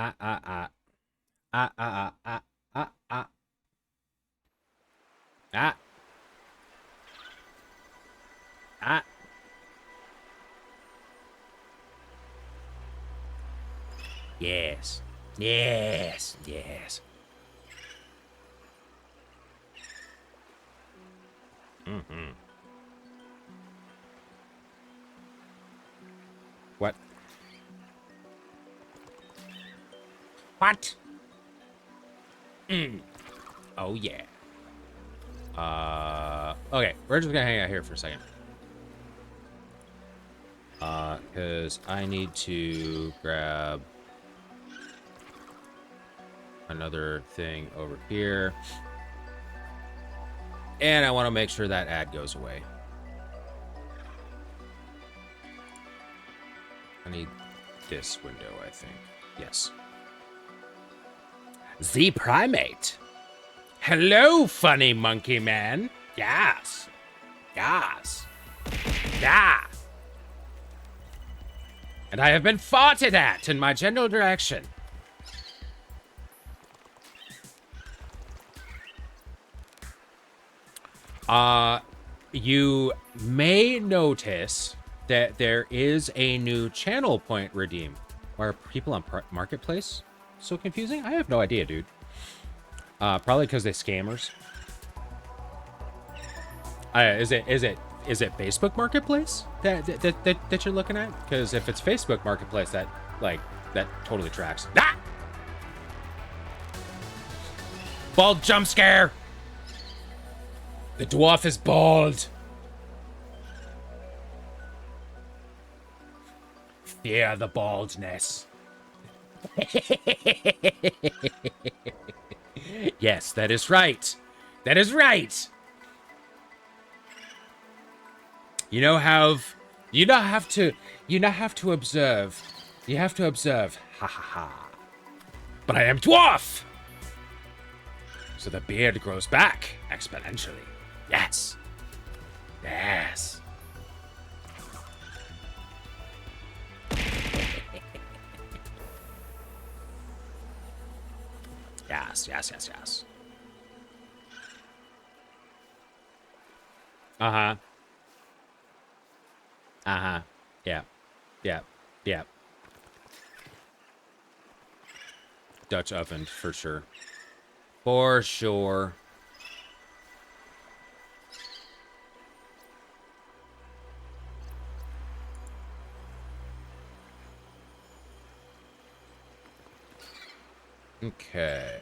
Ah, ah, ah. Ah, ah, ah, ah, ah, ah, ah. Yes. Yes. Yes. Mm-hmm. What? What? Mm. Oh, yeah. Okay. We're just gonna hang out here for a second. Because I need to grab another thing over here. And I want to make sure that ad goes away. I need this window, I think. Yes. The primate. Hello, funny monkey man. Yes. Yes. Yeah. And I have been farted at in my general direction. You may notice that there is a new channel point redeem. Why are people on Marketplace so confusing? I have no idea, dude. Probably because they scammers. Is it Facebook Marketplace that you're looking at? Because if it's Facebook Marketplace, that totally tracks. Ah! Bald jump scare. The dwarf is bald. Fear the baldness. Yes, that is right. That is right. You know how you not have to observe. You have to observe. Ha ha ha. But I am dwarf. So the beard grows back exponentially. Yes. Yes. Yes, yes, yes, yes. Uh-huh. Uh-huh. Yeah. Yeah. Yeah. Dutch oven for sure. For sure. Okay.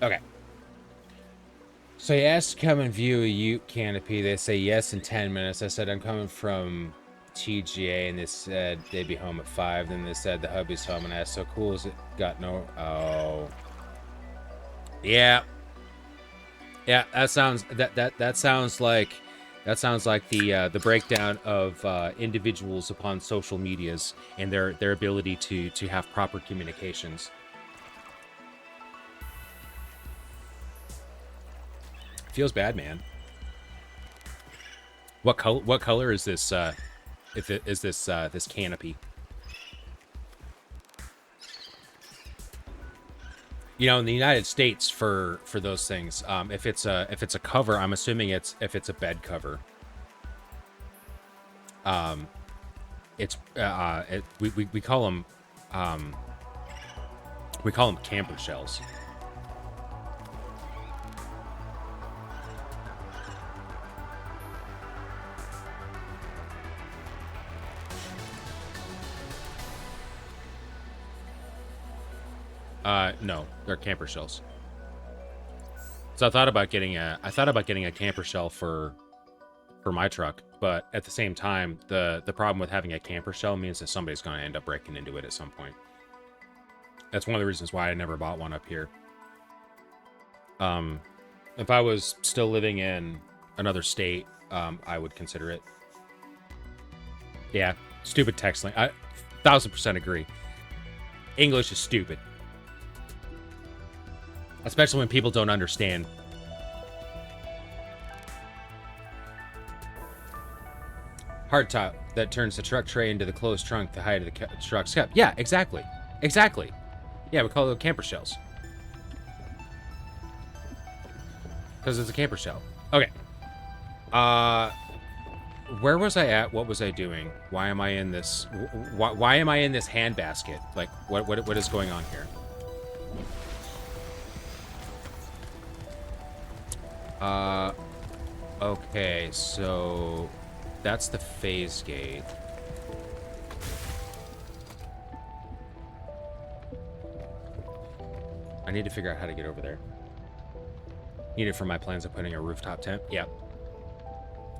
Okay. So he asked to come and view a Ute canopy. They say yes in 10 minutes. I said, I'm coming from TGA, and they said they'd be home at 5. Then they said the hubby's home, and I asked, so cool is it? Got no... Oh. Yeah. Yeah, that sounds... That sounds like... That sounds like the breakdown of individuals upon social medias and their ability to have proper communications. Feels bad, man. What color is this? Is this this canopy? You know, in the United States, for those things, if it's a cover, I'm assuming if it's a bed cover. It's we call them camper shells. No, they're camper shells. So I thought about getting a camper shell for my truck, but at the same time, the problem with having a camper shell means that somebody's going to end up breaking into it at some point. That's one of the reasons why I never bought one up here. If I was still living in another state, I would consider it. Yeah, stupid text link. 1000% agree. English is stupid. Especially when people don't understand. Hardtop that turns the truck tray into the closed trunk, the height of the truck's cup. Yeah, exactly. Exactly. Yeah, we call it camper shells. Because it's a camper shell. Okay. Where was I at? What was I doing? Why am I in this? Why am I in this handbasket? Like, what is going on here? Okay, so that's the phase gate. I need to figure out how to get over there. Need it for my plans of putting a rooftop tent. Yep.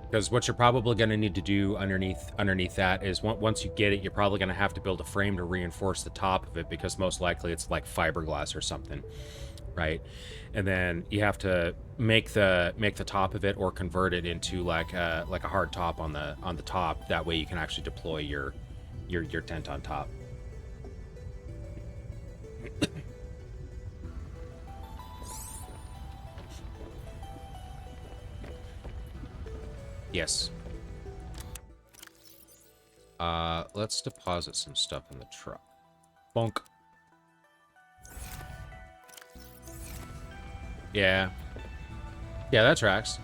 Because what you're probably going to need to do underneath that is once you get it, you're probably going to have to build a frame to reinforce the top of it, because most likely it's like fiberglass or something, right? And then you have to make the top of it or convert it into like a hard top on the top. That way you can actually deploy your tent on top. Yes. Let's deposit some stuff in the truck. Bonk. Yeah. Yeah, that tracks.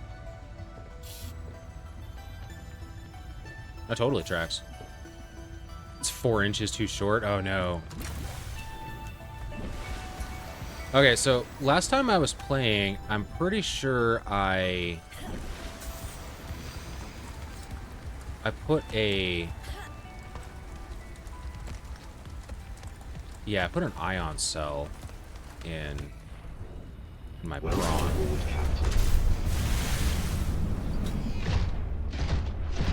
That totally tracks. It's 4 inches too short. Oh, no. Okay, so last time I was playing, I'm pretty sure I put a... Yeah, I put an ion cell in my prawn.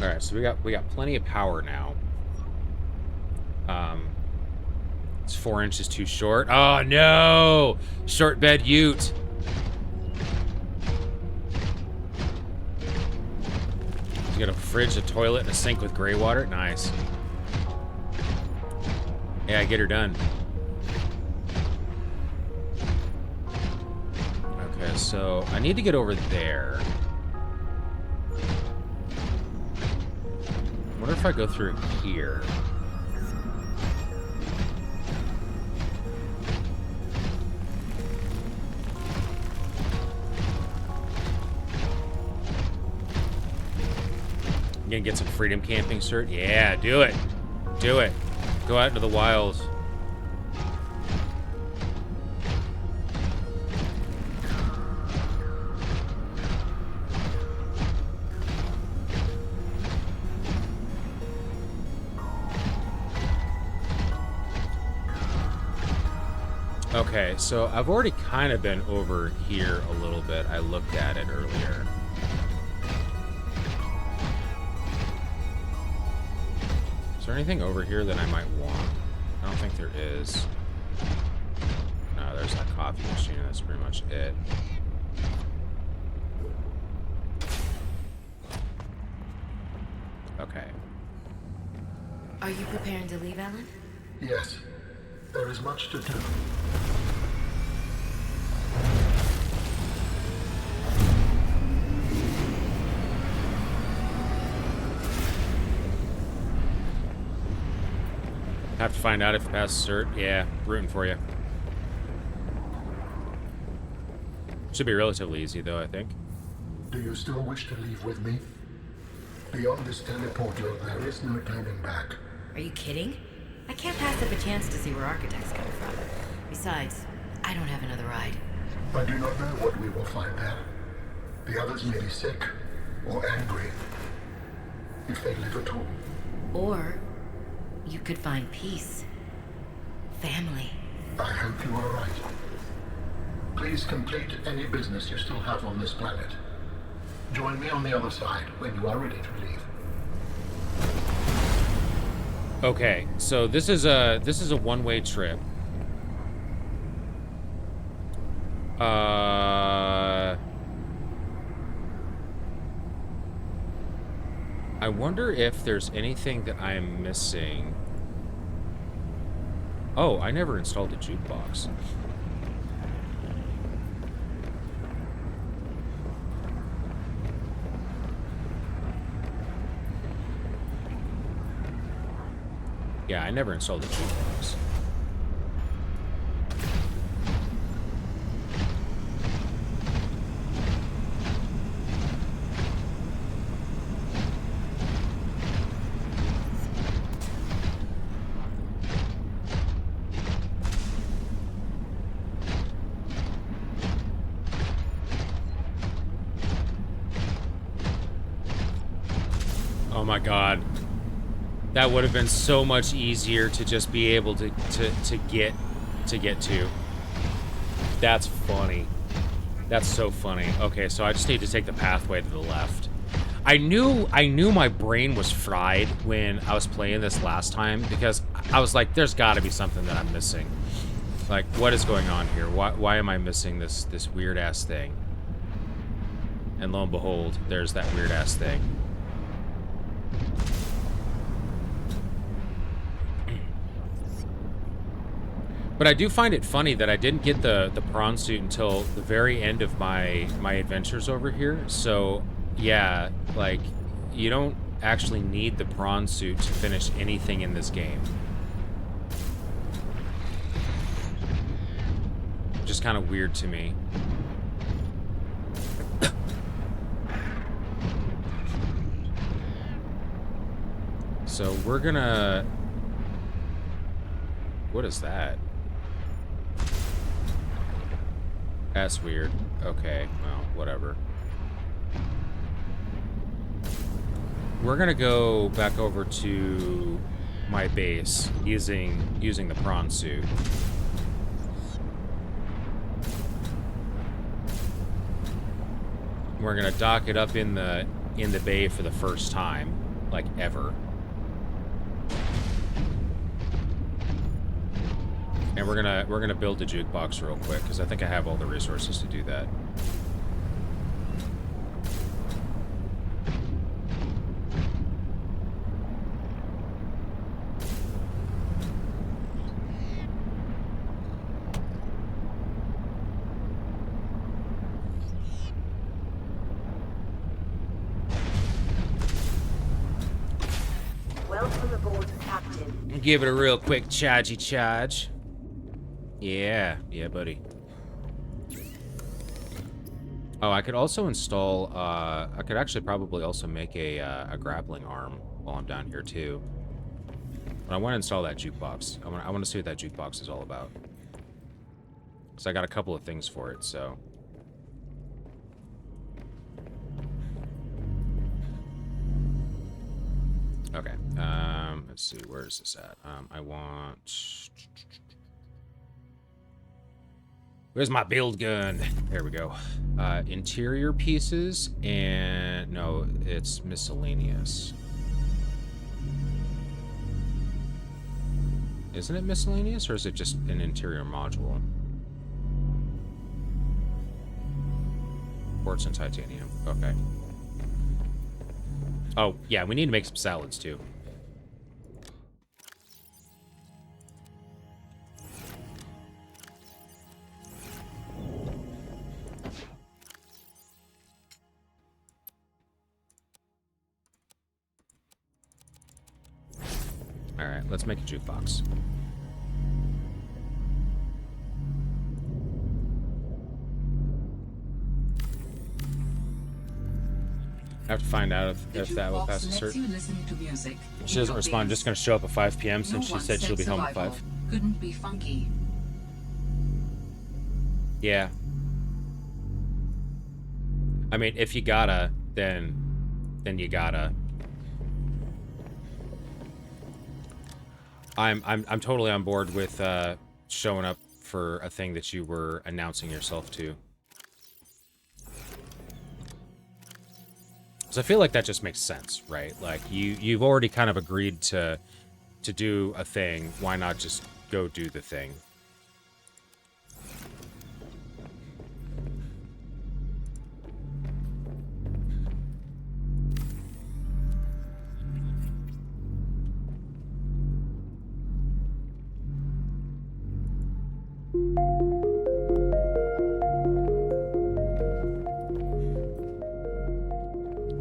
Alright, so we got plenty of power now. It's 4 inches too short. Oh no! Short bed ute. You got a fridge, a toilet, and a sink with gray water. Nice. Yeah, get her done. Okay, so I need to get over there. I wonder if I go through here. I'm gonna get some freedom camping cert. Yeah, do it. Do it. Go out into the wilds. Okay, so I've already kind of been over here a little bit. I looked at it earlier. Is there anything over here that I might want? I don't think there is. No, there's that coffee machine. That's pretty much it. Okay. Are you preparing to leave, Alan? Yes. There is much to do. Have to find out if it passes cert. Yeah, rooting for you. Should be relatively easy, though, I think. Do you still wish to leave with me? Beyond this teleporter, there is no turning back. Are you kidding? I can't pass up a chance to see where architects come from. Besides, I don't have another ride. I do not know what we will find there. The others may be sick or angry, if they live at all. Or you could find peace. Family. I hope you are right. Please complete any business you still have on this planet. Join me on the other side when you are ready to leave. Okay, so this is a one-way trip. I wonder if there's anything that I'm missing Oh, I never installed the jukebox. Yeah, I never installed the jukebox. Oh my god. That would have been so much easier to just be able to get to. That's funny. That's so funny. Okay, so I just need to take the pathway to the left. I knew my brain was fried when I was playing this last time because I was like, there's got to be something that I'm missing. Like, what is going on here? Why am I missing this weird ass thing? And lo and behold, there's that weird ass thing. But I do find it funny that I didn't get the prawn suit until the very end of my adventures over here. So, yeah, like, you don't actually need the prawn suit to finish anything in this game. Which is kind of weird to me. So, we're gonna... What is that? That's weird. Okay, well, whatever. We're gonna go back over to my base using the prawn suit. We're gonna dock it up in the bay for the first time, like ever. And we're gonna build the jukebox real quick because I think I have all the resources to do that. Welcome aboard, Captain. Give it a real quick charge. Yeah, buddy. Oh, I could also install, I could actually probably also make a grappling arm while I'm down here, too. But I want to install that jukebox. I want to see what that jukebox is all about. Because I got a couple of things for it, so... Okay, let's see, where is this at? I want... Where's my build gun? There we go. Interior pieces, and no, it's miscellaneous. Isn't it miscellaneous, or is it just an interior module? Quartz and titanium. Okay. Oh, yeah, we need to make some salads, too. Alright, let's make a jukebox. I have to find out if that will pass a cert. She doesn't respond, I'm just going to show up at 5 p.m. since she said she'll be home at 5. Couldn't be funky. Yeah. I mean, if you gotta, then you gotta. I'm totally on board with showing up for a thing that you were announcing yourself to. So I feel like that just makes sense, right? Like you've already kind of agreed to do a thing. Why not just go do the thing?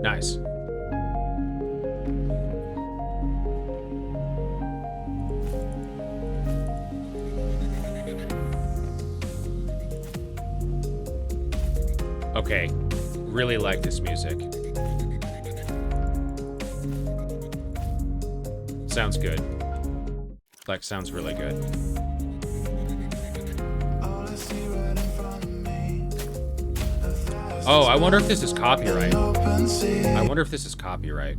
Nice. Okay, really like this music. Sounds good. Like, sounds really good. Oh, I wonder if this is copyright. I wonder if this is copyright.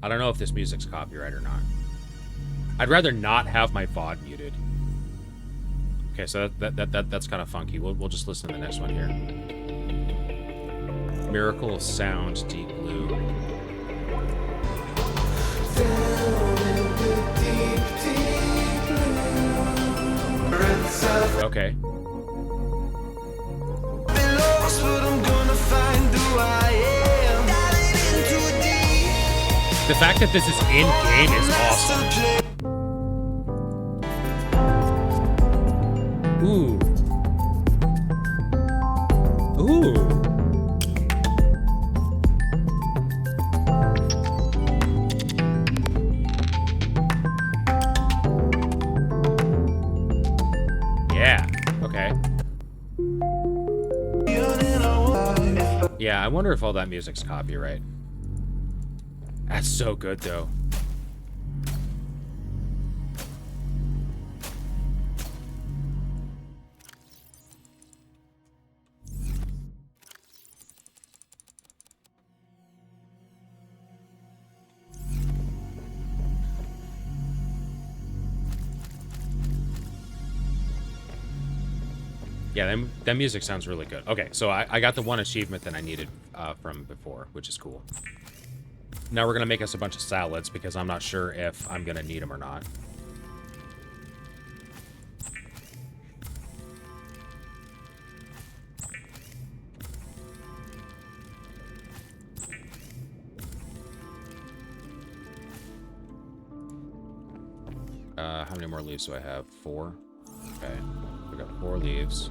I don't know if this music's copyright or not. I'd rather not have my VOD muted. Okay, so that's kind of funky. We'll just listen to the next one here. Miracle of Sound, Deep Blue. Okay. The fact that this is in-game is awesome. Ooh. Ooh. Yeah. Okay. Yeah, I wonder if all that music's copyright. That's so good, though. Yeah, that music sounds really good. Okay, so I got the one achievement that I needed from before, which is cool. Now we're going to make us a bunch of salads because I'm not sure if I'm going to need them or not. How many more leaves do I have? 4? Okay, we got 4 leaves.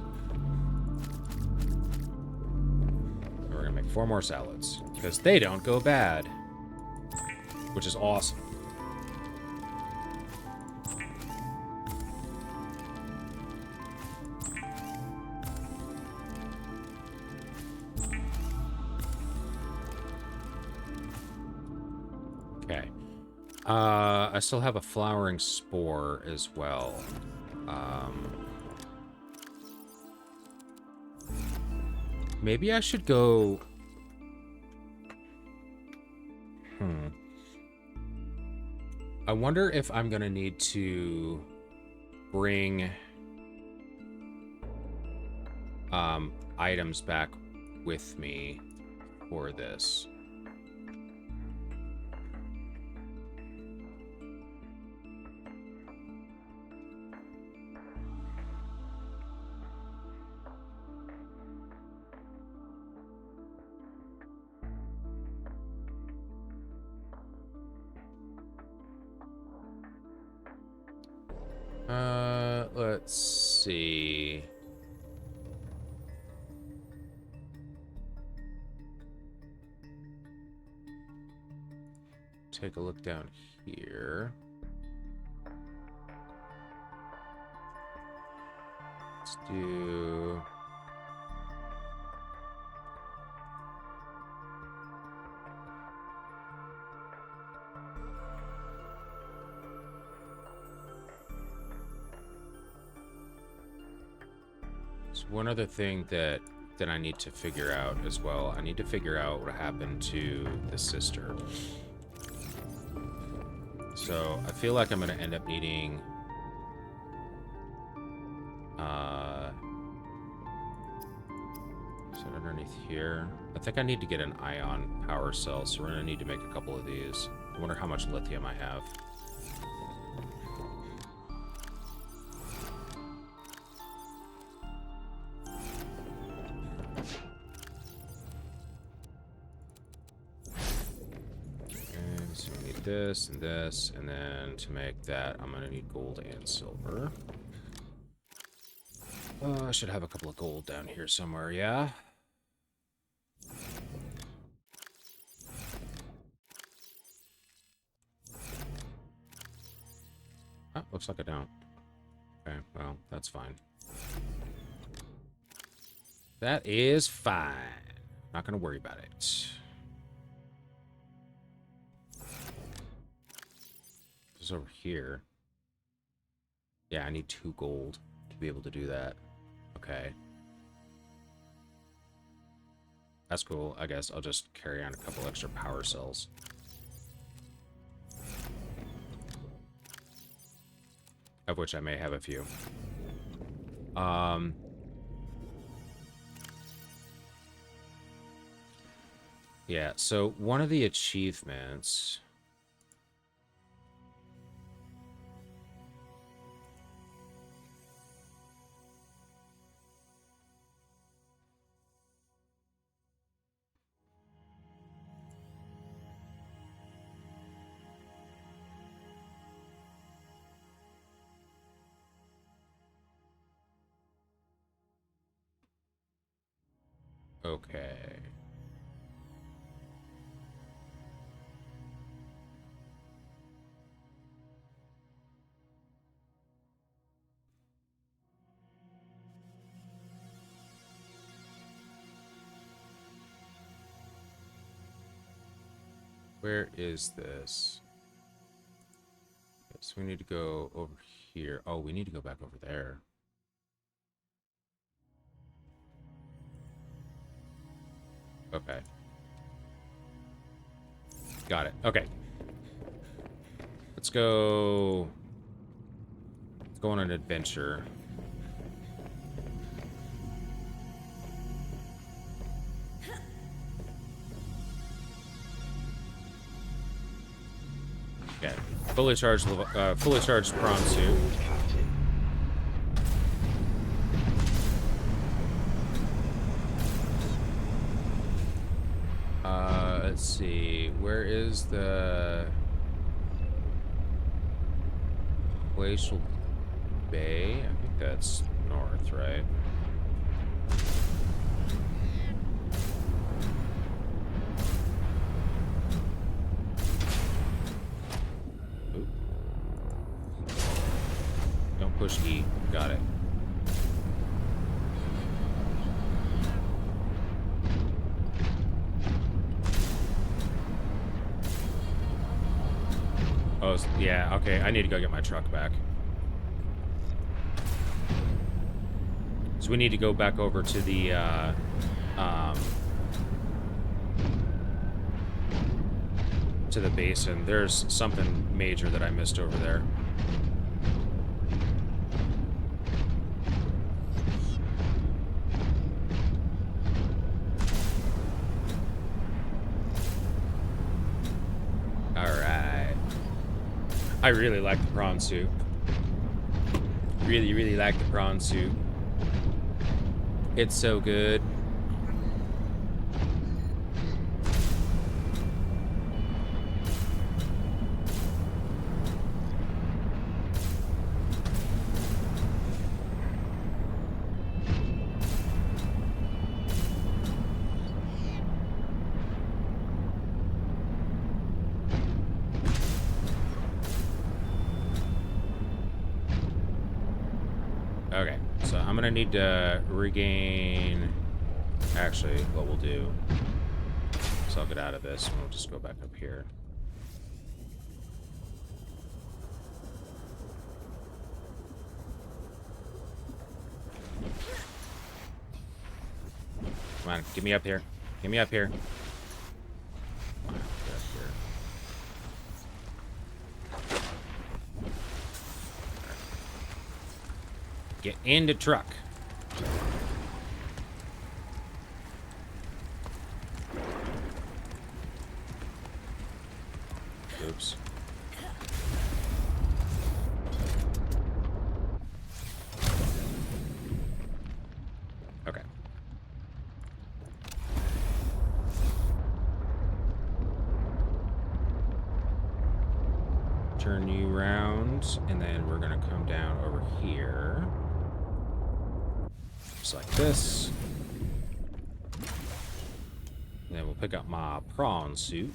And we're going to make 4 more salads because they don't go bad. Which is awesome. Okay. I still have a flowering spore as well. Maybe I should go... I wonder if I'm gonna need to bring items back with me for this. Let's see. Take a look down here. Let's do... One other thing that I need to figure out as well. I need to figure out what happened to the sister. So I feel like I'm going to end up needing is it underneath here? I think I need to get an ion power cell, so we're going to need to make a couple of these. I wonder how much lithium I have. this, and then to make that, I'm gonna need gold and silver. I should have a couple of gold down here somewhere, yeah? Oh, looks like I don't. Okay, well, that's fine. That is fine. Not gonna worry about it. This is over here. Yeah, I need 2 gold to be able to do that. Okay. That's cool. I guess I'll just carry on a couple extra power cells. Of which I may have a few. Yeah, so one of the achievements... Okay. Where is this? So we need to go over here. Oh, we need to go back over there. Okay. Got it. Okay. Let's go... Let's go on an adventure. Okay. Fully charged prawn suit. Let's see. Where is the Glacial Bay? I think that's north, right? Oop. Don't push E. Got it. Oh, yeah, okay, I need to go get my truck back. So we need to go back over to the, to the basin. There's something major that I missed over there. I really like the prawn suit. Really, really like the prawn suit. It's so good. Okay, so I'm gonna need to regain... Actually, what we'll do is I'll get out of this and we'll just go back up here. Come on, get me up here. Get me up here. Come on, get up here. Get in the truck. Oops. Okay. turn you around, and then we're gonna come down over here. Just like this. And then we'll pick up my prawn suit.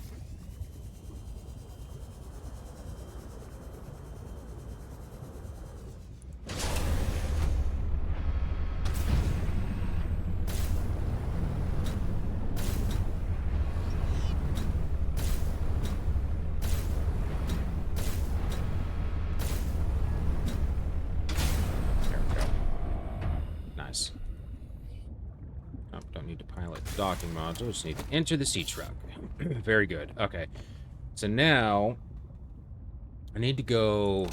There we go. Nice. Oh, don't need to pilot the docking module, just need to enter the sea truck. Very good. Okay. So now I need to go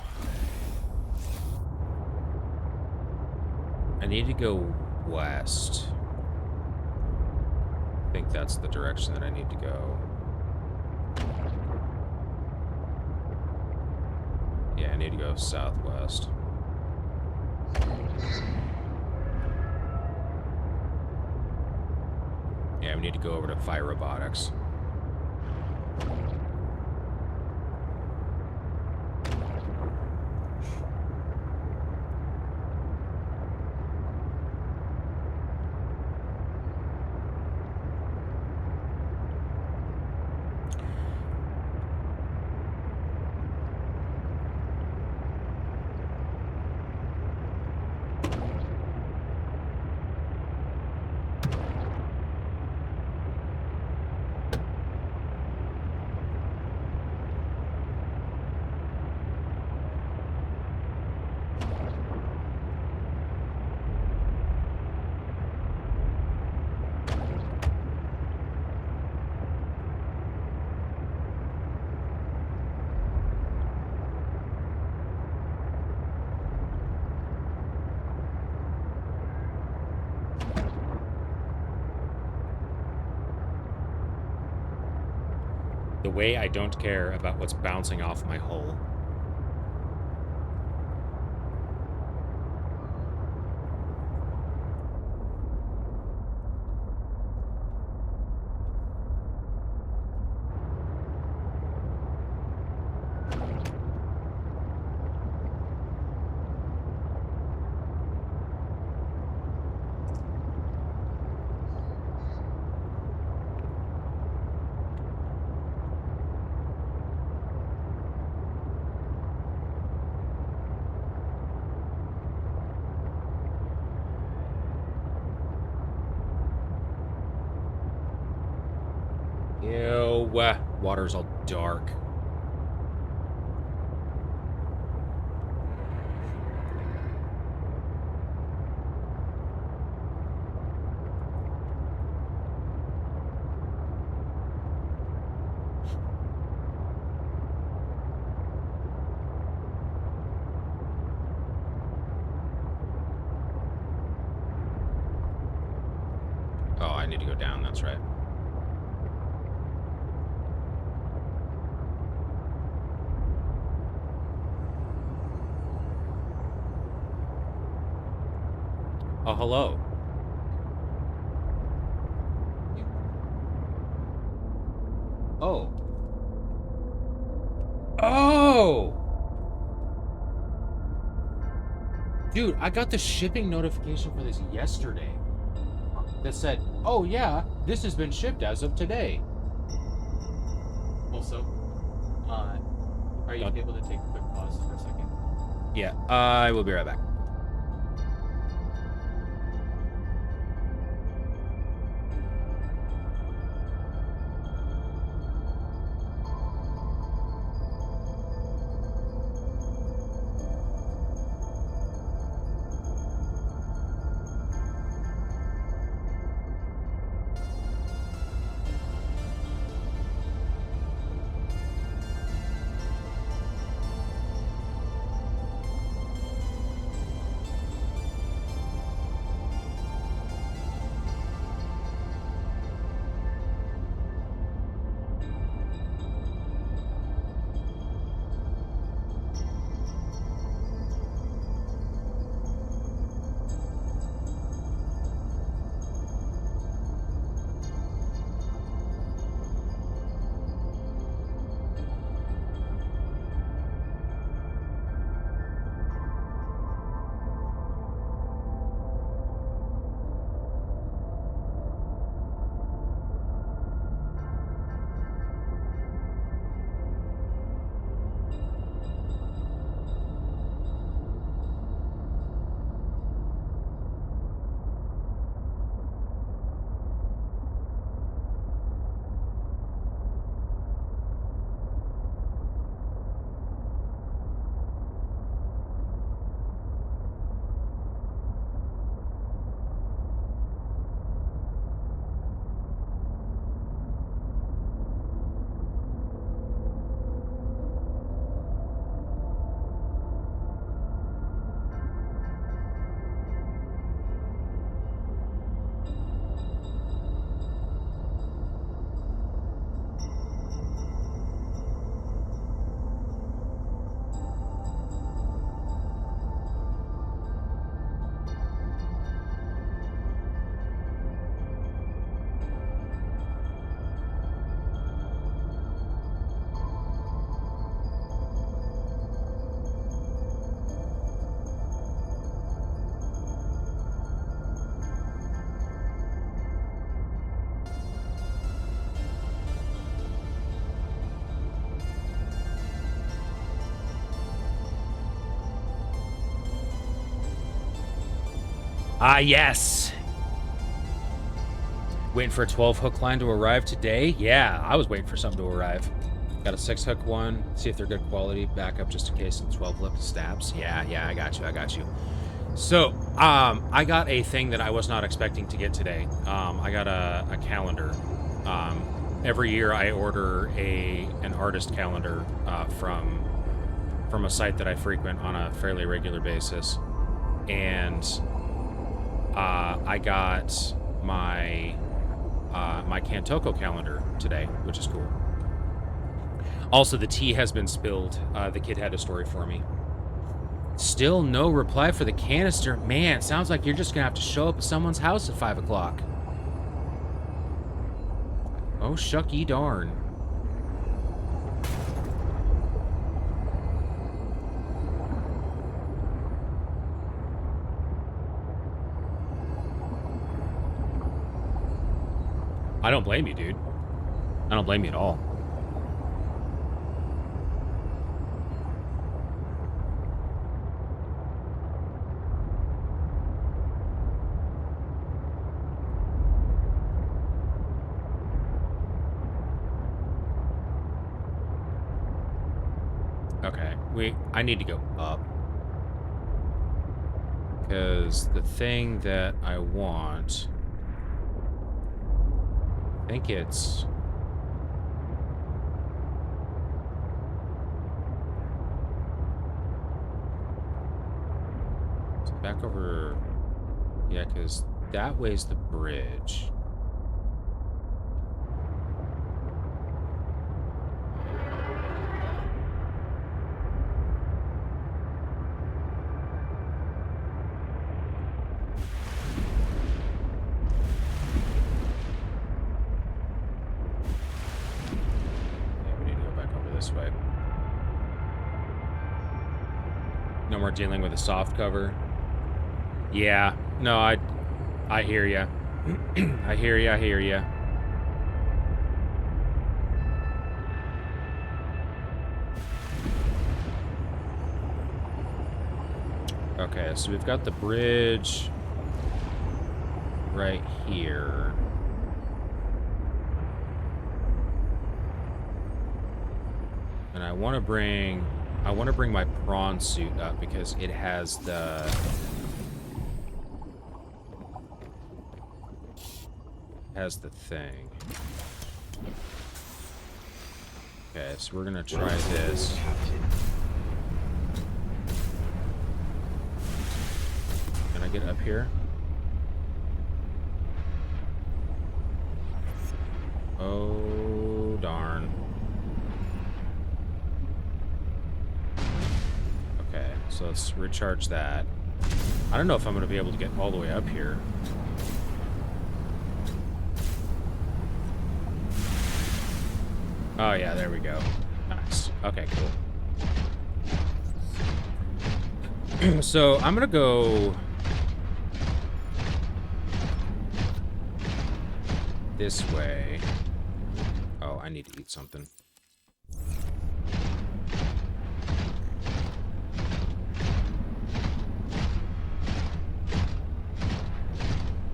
west. I think that's the direction that I need to go. Yeah, I need to go southwest. Yeah, we need to go over to Fire Robotics. The way I don't care about what's bouncing off my hull. Ew, water's all dark. Oh, I need to go down, that's right. Oh, hello. Oh. Oh! Dude, I got the shipping notification for this yesterday. That said, oh yeah, this has been shipped as of today. Also, are you able to take a quick pause for a second? Yeah, I will be right back. Ah, yes. Waiting for a 12 hook line to arrive today? Yeah, I was waiting for something to arrive. Got a 6 hook one. See if they're good quality. Back up just in case the 12 hook stabs. Yeah, I got you. So, I got a thing that I was not expecting to get today. I got a calendar. Every year I order an artist calendar from a site that I frequent on a fairly regular basis. And I got my my Kantoko calendar today, which is cool. Also, the tea has been spilled. The kid had a story for me. Still no reply for the canister. Man, sounds like you're just gonna have to show up at someone's house at 5 o'clock. Oh, shucky darn. I don't blame you, dude. I don't blame you at all. Okay, I need to go up. Because the thing that I want... I think it's... back over... Yeah, because that way's the bridge. Way. No more dealing with a soft cover. Yeah, no, I hear ya. I hear ya. Okay, so we've got the bridge right here. And I want to bring my prawn suit up because it has the thing. Okay, so we're gonna try this. Can I get up here? Oh darn. So let's recharge that. I don't know if I'm going to be able to get all the way up here. Oh, yeah, there we go. Nice. Okay, cool. So I'm going to go this way. Oh, I need to eat something.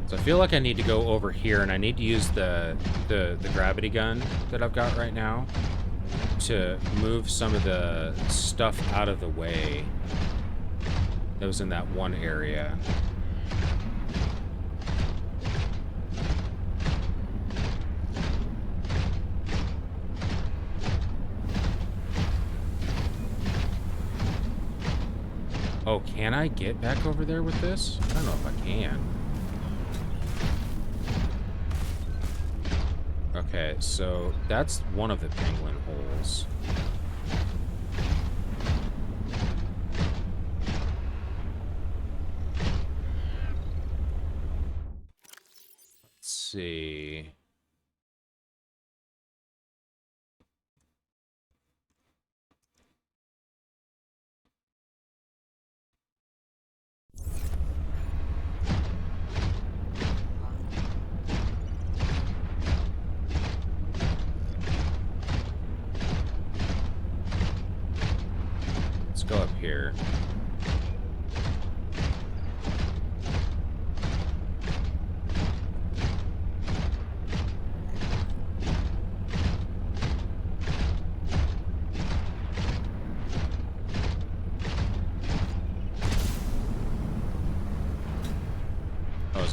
So I feel like I need to go over here, and I need to use the gravity gun that I've got right now to move some of the stuff out of the way that was in that one area. Oh, can I get back over there with this? I don't know if I can. Okay, so that's one of the penguin holes. Let's see. Go up here.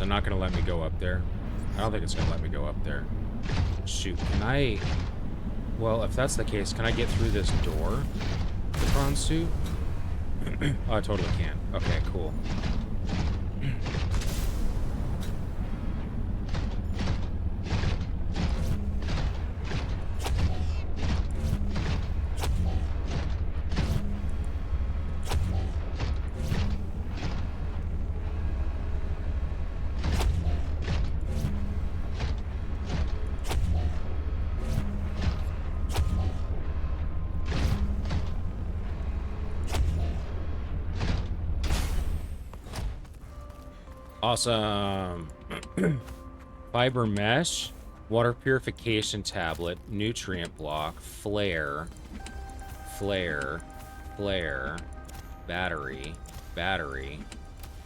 it not gonna let me go up there? I don't think it's gonna let me go up there. Shoot, can I... Well, if that's the case, can I get through this door? The prawn suit? Oh, I totally can. Okay, cool. Awesome. Fiber mesh, water purification tablet, nutrient block, flare, battery,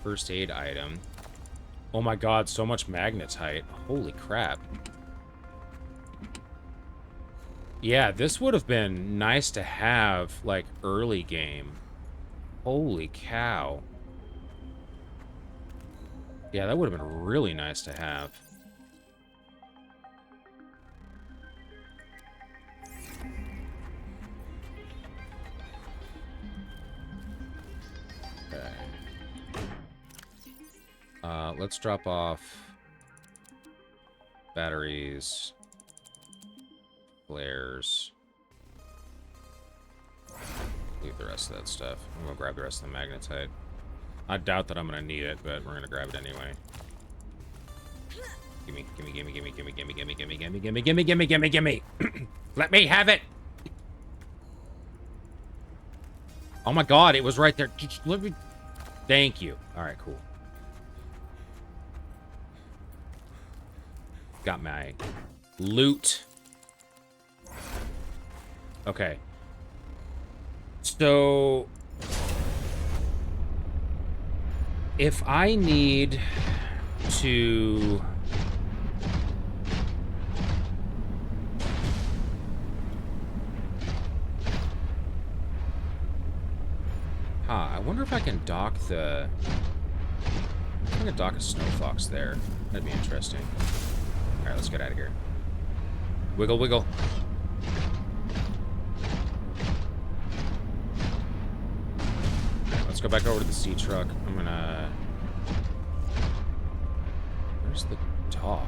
first aid item. Oh my god, so much magnetite. Holy crap. Yeah, this would have been nice to have, like, early game. Holy cow. Yeah, that would have been really nice to have. Okay. Let's drop off batteries, flares. Leave the rest of that stuff. I'm gonna grab the rest of the magnetite. I doubt that I'm gonna need it, but we're gonna grab it anyway. Gimme. Let me have it! Oh my god, it was right there. Let me... Thank you. Alright, cool. Got my loot. Okay. So... if I need to... I wonder if I can dock the... I'm gonna dock a snow fox there. That'd be interesting. Alright, let's get out of here. Wiggle, wiggle. Let's go back over to the sea truck. I'm gonna... Where's the dog?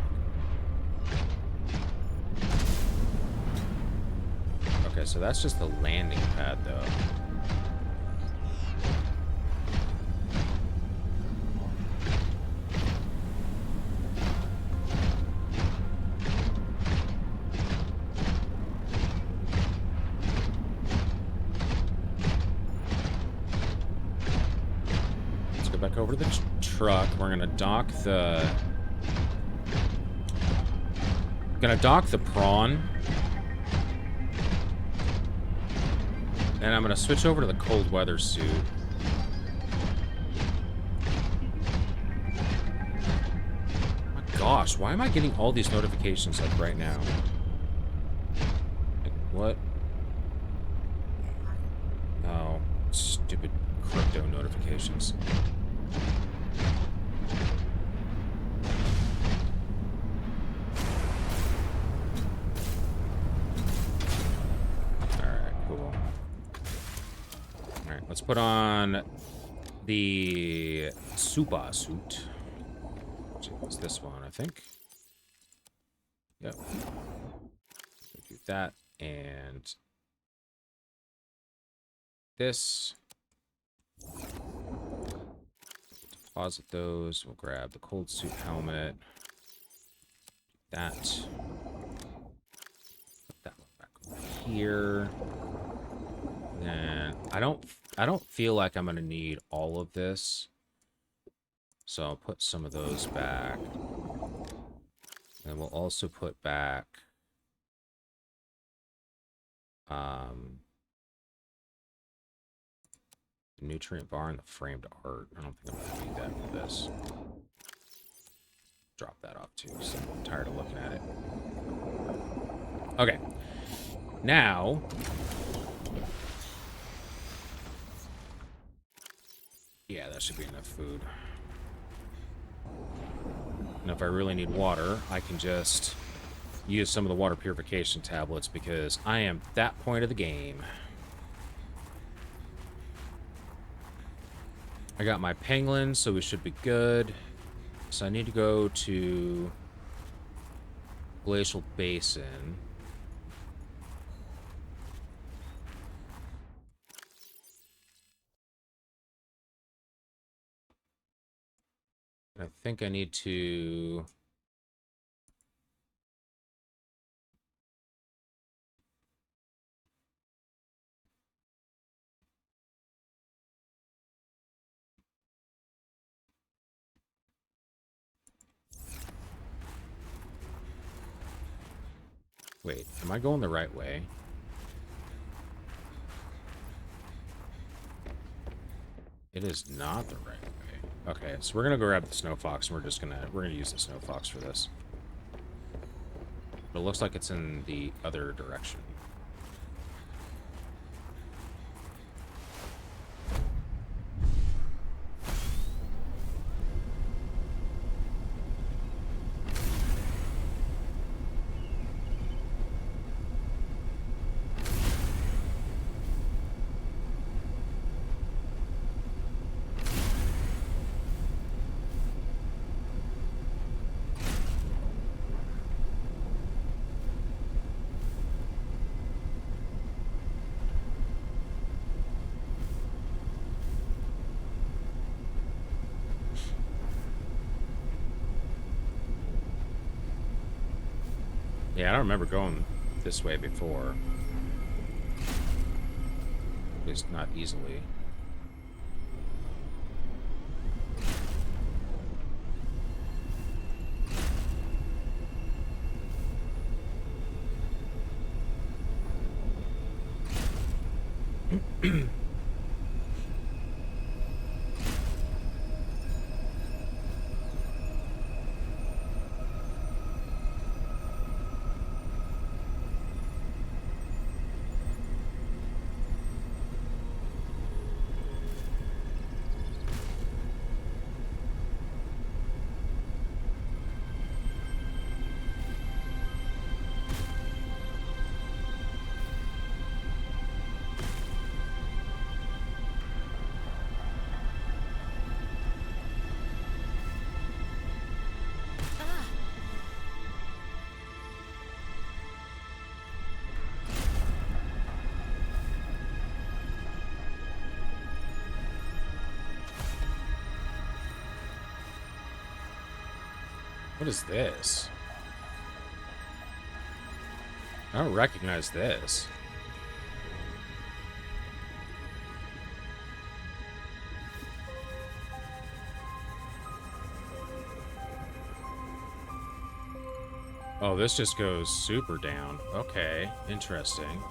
Okay, so that's just the landing pad, though. Back over to the truck. We're gonna dock the... Gonna dock the prawn. And I'm gonna switch over to the cold weather suit. Oh my gosh, why am I getting all these notifications like right now? Like, what? Oh, stupid crypto notifications. Let's put on the super suit. It's this one, I think. Yep. Do that and this. Deposit those. We'll grab the cold suit helmet. That. Put that one back over here. Then I don't feel like I'm gonna need all of this, so I'll put some of those back, and we'll also put back the nutrient bar and the framed art. I don't think I'm gonna need that for this. Drop that off too, so I'm tired of looking at it. Okay, now. Yeah, that should be enough food. And if I really need water, I can just use some of the water purification tablets because I am at that point of the game. I got my penguin, so we should be good. So I need to go to Glacial Basin. I think I need to... Wait, am I going the right way? It is not the right way. Okay, so we're gonna go grab the snow fox, and we're gonna use the snow fox for this. But it looks like it's in the other direction. Yeah, I don't remember going this way before. At least not easily. What is this? I don't recognize this. Oh, this just goes super down. Okay, interesting.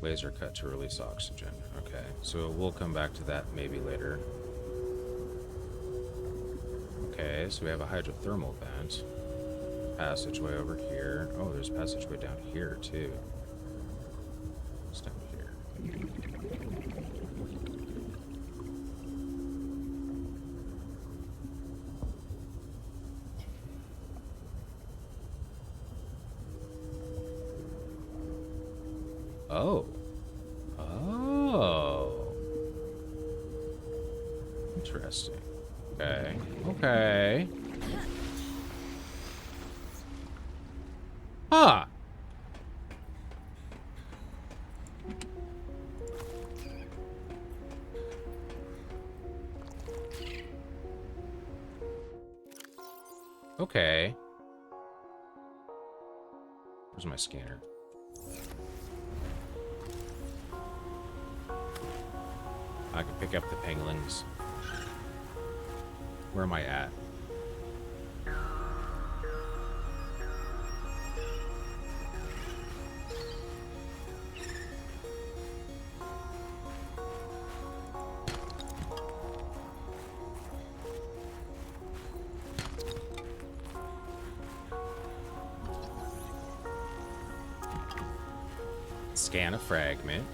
Laser cut to release oxygen. Okay, so we'll come back to that maybe later. Okay, so we have a hydrothermal vent. Passageway over here. Oh, there's a passageway down here, too. What's down here? Oh. Oh. Interesting. Okay. Okay. Huh. Okay. Where's my scanner? I can pick up the penguins. Where am I at? Scan a fragment.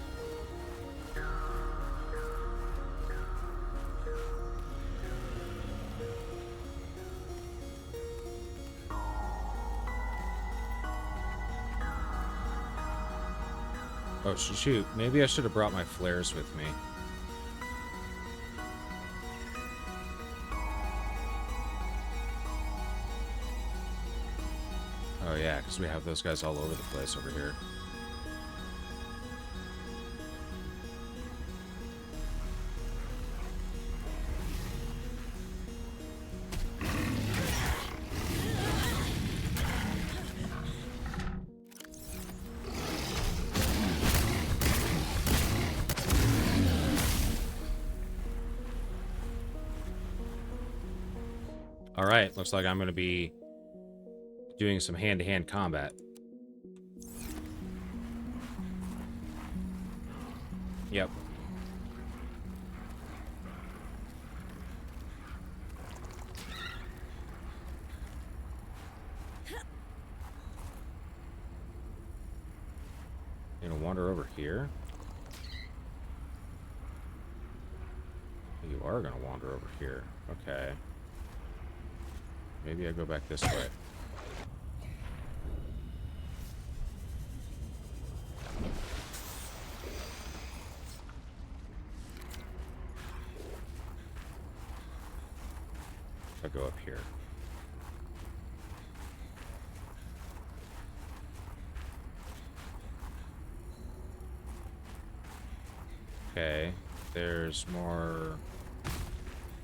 Oh, shoot. Maybe I should have brought my flares with me. Oh, yeah, because we have those guys all over the place over here. Alright, looks like I'm going to be doing some hand-to-hand combat. Yep. Gonna wander over here. You are gonna wander over here. Okay. Maybe I go back this way. I go up here. Okay, there's more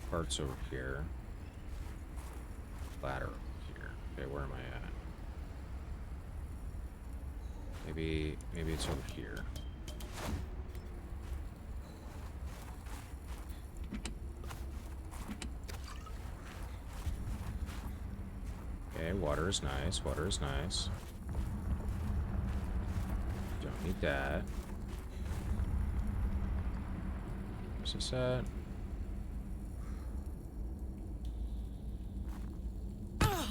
parts over here. Ladder over here. Okay, where am I at? Maybe it's over here. Okay, water is nice. Water is nice. Don't need that. Where's this at? I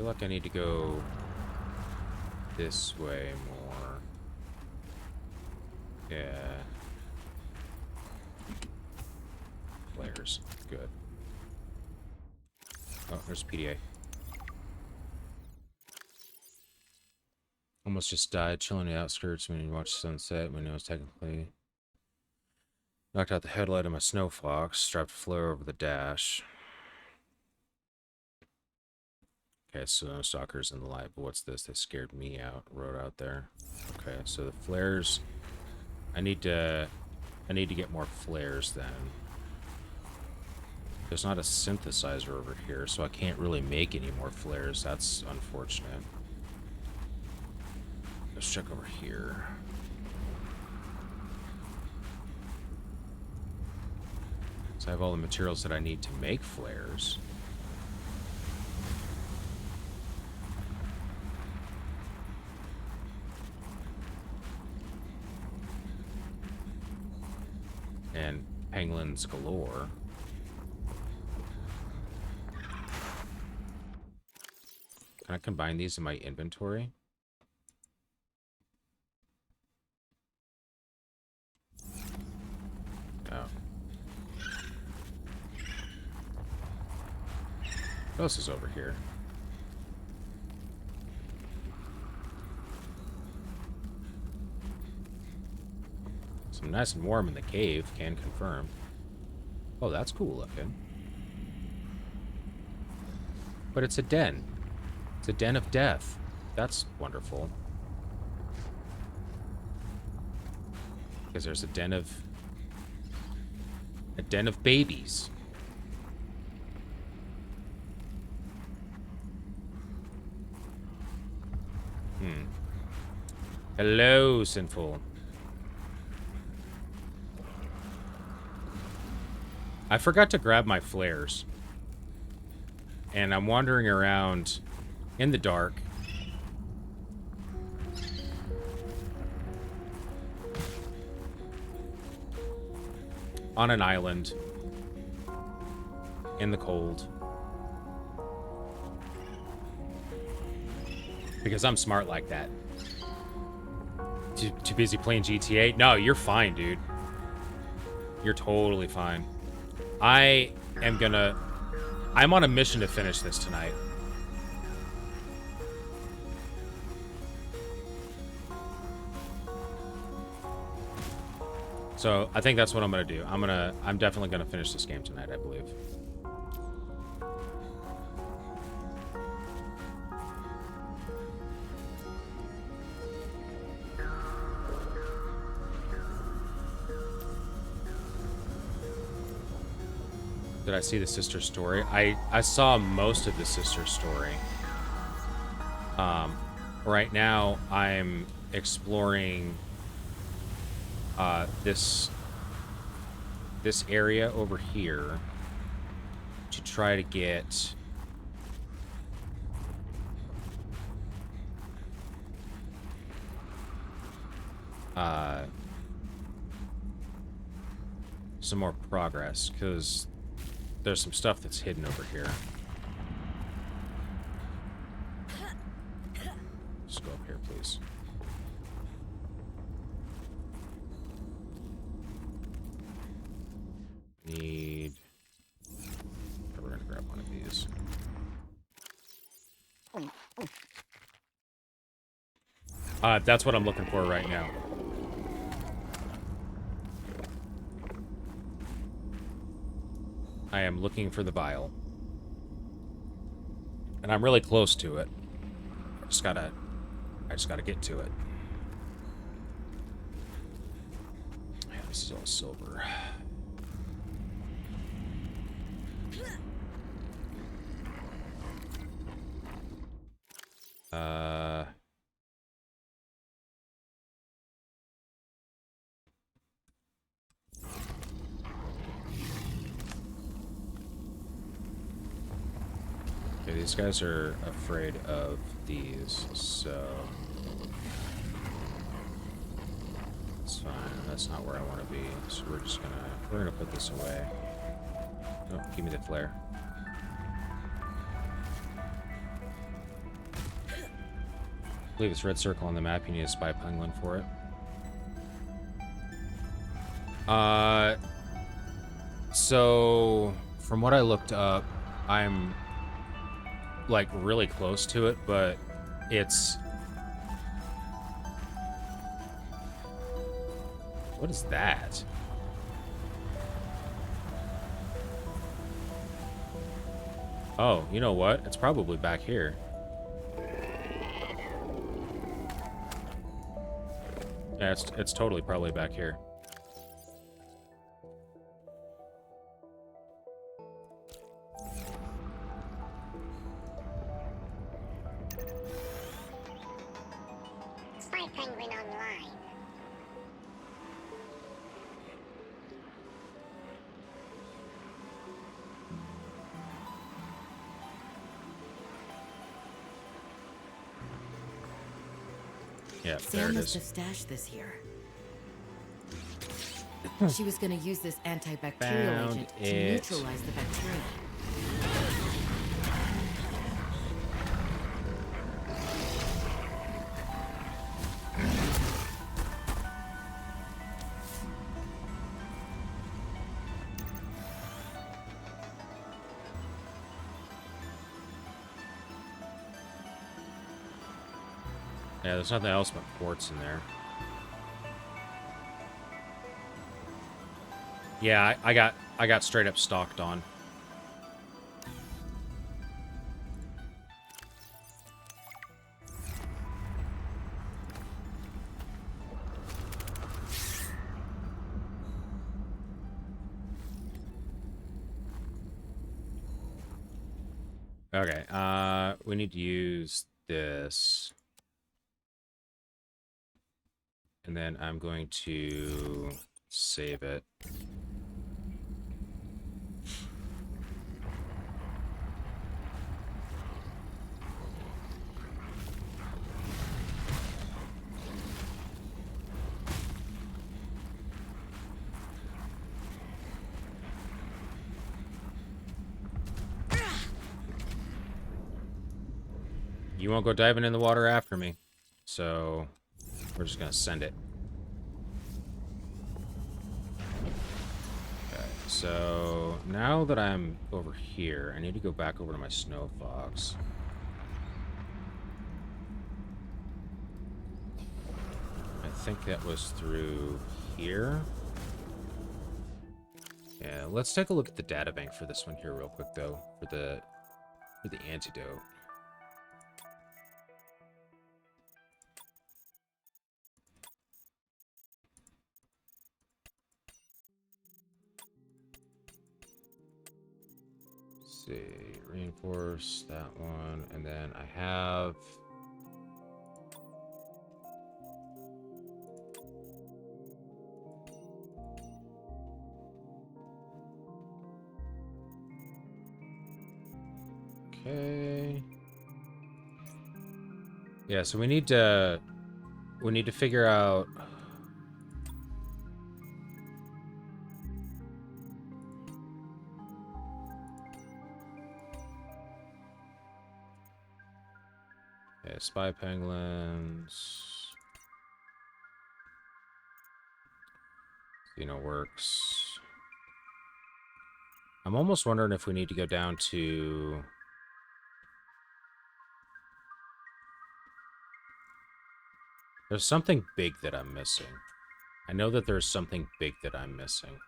feel like I need to go this way more. Yeah. Flares. Good. Oh, there's PDA. Almost just died, chilling in the outskirts when you watch the sunset, when it was technically... Knocked out the headlight of my snow fox, strapped a flare over the dash. Okay, so no stalkers in the light, but what's this? They scared me out, rode out there. Okay, so the flares... I need to get more flares then. There's not a synthesizer over here, so I can't really make any more flares. That's unfortunate. Let's check over here. So I have all the materials that I need to make flares. And pangolins galore. Can I combine these in my inventory? Oh. What else is over here? So nice and warm in the cave, can confirm. Oh, that's cool looking. But it's a den. It's a den of death. That's wonderful. Because there's a den of babies. Hello, Sinful. I forgot to grab my flares. And I'm wandering around in the dark. On an island. In the cold. Because I'm smart like that. Too busy playing GTA? No, you're fine, dude. You're totally fine. I'm on a mission to finish this tonight. So I think that's what I'm gonna do. I'm definitely gonna finish this game tonight, I believe. Did I see the sister story? I saw most of the sister story. Right now I'm exploring this area over here to try to get some more progress, because there's some stuff that's hidden over here. Just go up here, please. Need... We're gonna grab one of these. That's what I'm looking for right now. I am looking for the vial. And I'm really close to it. I just gotta get to it. Yeah, this is all silver. Okay, these guys are afraid of these, so it's fine. That's not where I want to be. So we're gonna put this away. Oh, give me the flare. I believe it's red circle on the map. You need a spy penguin for it. So from what I looked up, I'm like really close to it, but it's... What is that? Oh, you know what? It's probably back here. Yeah, it's totally probably back here. Spy Penguin online. Yeah, there Sam it must have is. stashed this here. She was going to use this antibacterial Found agent to it. neutralize the bacteria. Yeah, there's nothing else but quartz in there. Yeah, I got straight up stalked on. Okay, we need to use this. And then I'm going to save it. You won't go diving in the water after me. So We're just gonna send it. Okay, so now that I'm over here, I need to go back over to my Snow Fox. I think that was through here. Yeah, let's take a look at the data bank for this one here real quick though, for the antidote. Let's see, reinforce that one, and then I have okay. Yeah, so we need to figure out okay, spy penguins. Works. I'm almost wondering if we need to go down to there's something big that I'm missing. I know that there's something big that I'm missing.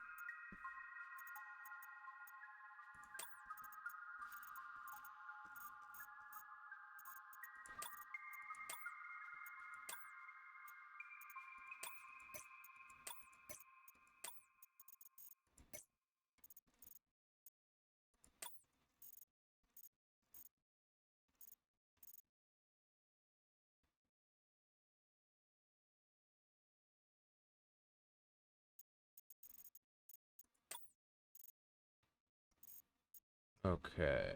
Okay.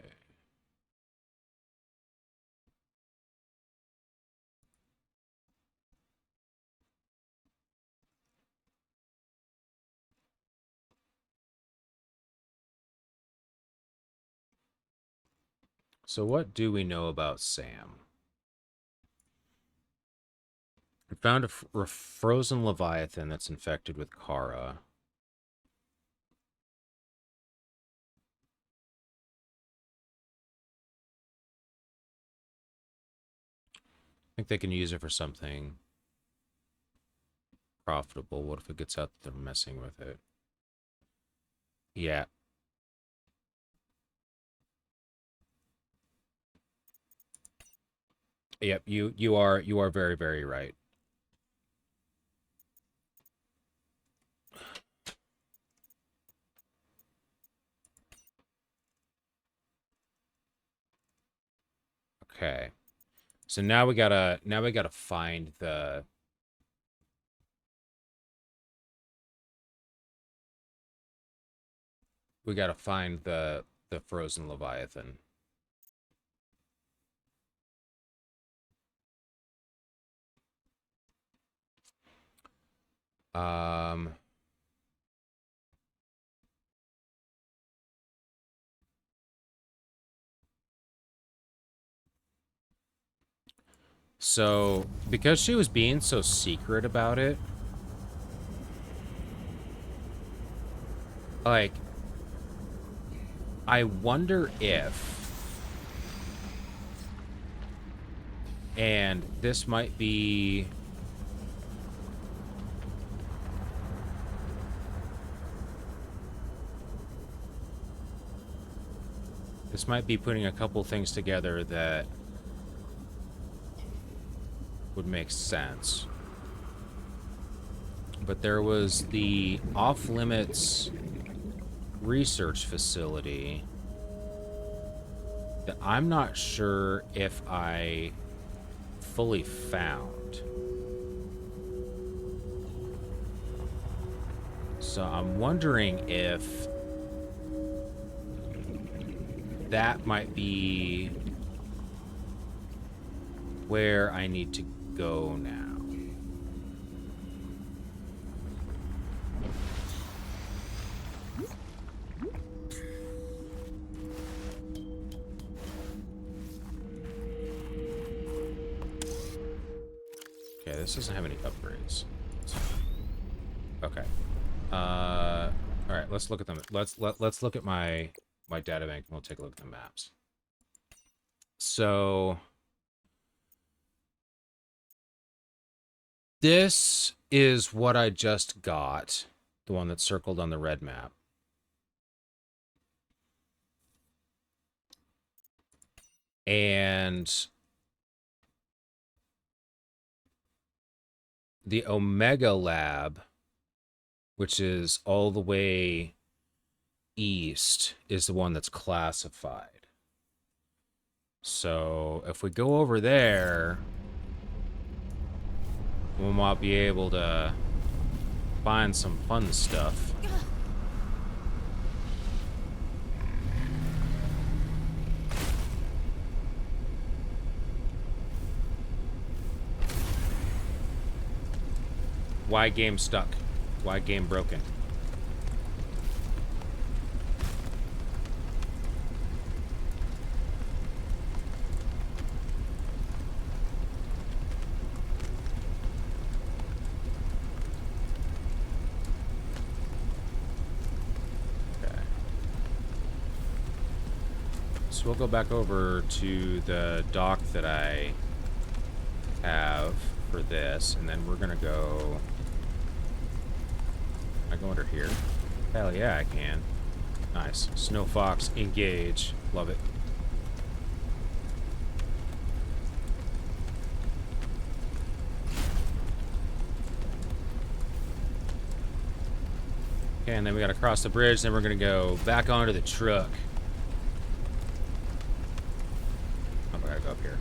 So what do we know about Sam? We found a frozen Leviathan that's infected with Kara. I think they can use it for something profitable. What if it gets out that they're messing with it? Yeah. Yep, you are very, very right. Okay. So now we gotta find the the frozen Leviathan. So because she was being so secret about it, like, I wonder if, and this might be, putting a couple things together that would make sense. But there was the off-limits research facility that I'm not sure if I fully found. So I'm wondering if that might be where I need to go now. Okay, this doesn't have any upgrades. Okay. All right. Let's look at them. Let's look at my data bank. And we'll take a look at the maps. So this is what I just got. The one that's circled on the red map. And the Omega Lab, which is all the way east, is the one that's classified. So if we go over there, we might be able to find some fun stuff. Why game stuck? Why game broken? Okay. So we'll go back over to the dock that I have for this, and then we're gonna go... Can I go under here? Hell yeah, I can. Nice. Snow Fox, engage. Love it. Okay, and then we gotta cross the bridge, then we're gonna go back onto the truck. Oh, I gotta go up here.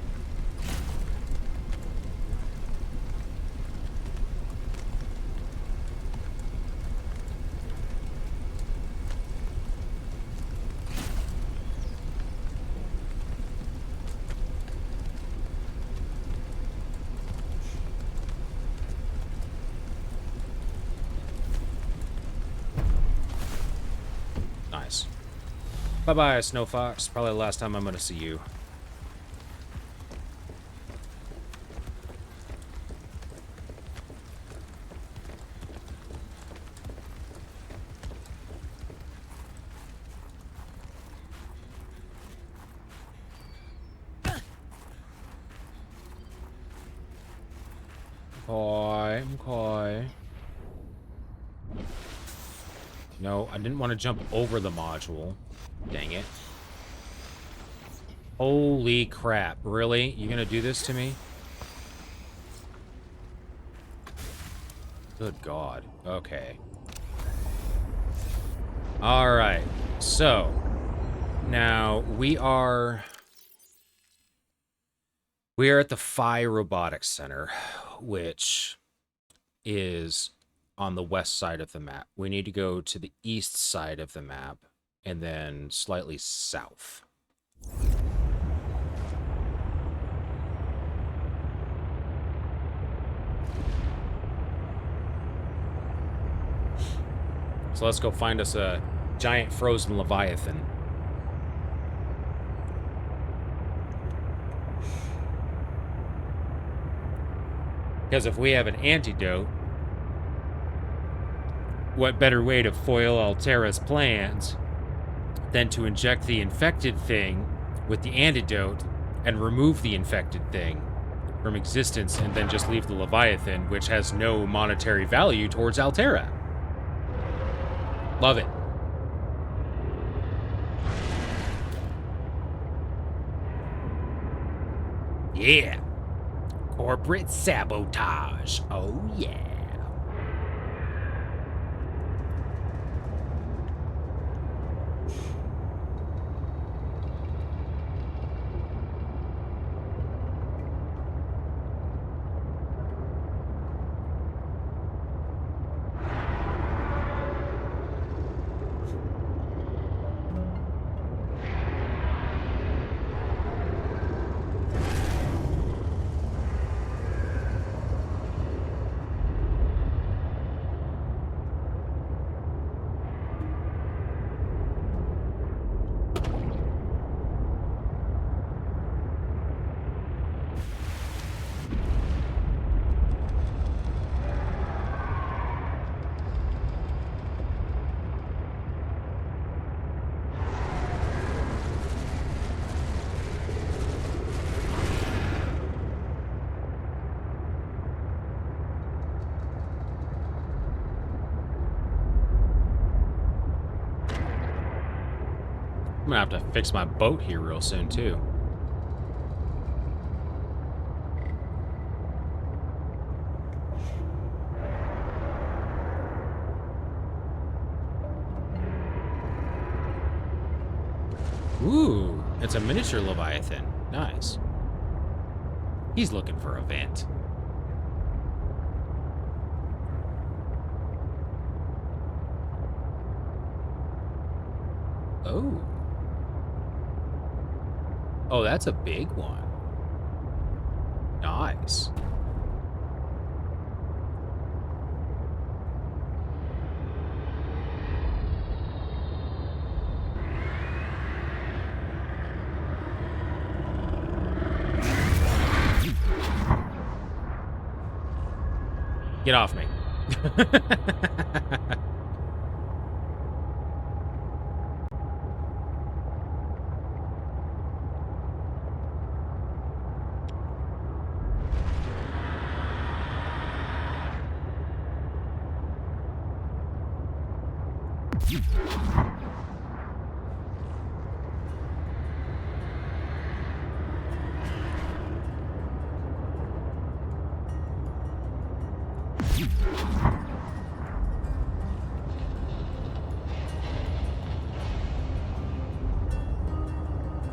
Nice. Bye-bye, Snow Fox. Probably the last time I'm gonna see you. Okay. No, I didn't want to jump over the module. Dang it. Holy crap. Really? You gonna do this to me? Good God. Okay. Alright. So, now we are at the Phi Robotics Center, which is on the west side of the map. We need to go to the east side of the map and then slightly south. So let's go find us a giant frozen leviathan. Because if we have an antidote, what better way to foil Altera's plans than to inject the infected thing with the antidote and remove the infected thing from existence and then just leave the Leviathan, which has no monetary value towards Altera. Love it. Yeah. Corporate sabotage. Oh, yeah. I'm gonna have to fix my boat here real soon, too. Ooh, it's a miniature Leviathan. Nice. He's looking for a vent. Oh. Oh, that's a big one. Nice. Get off me.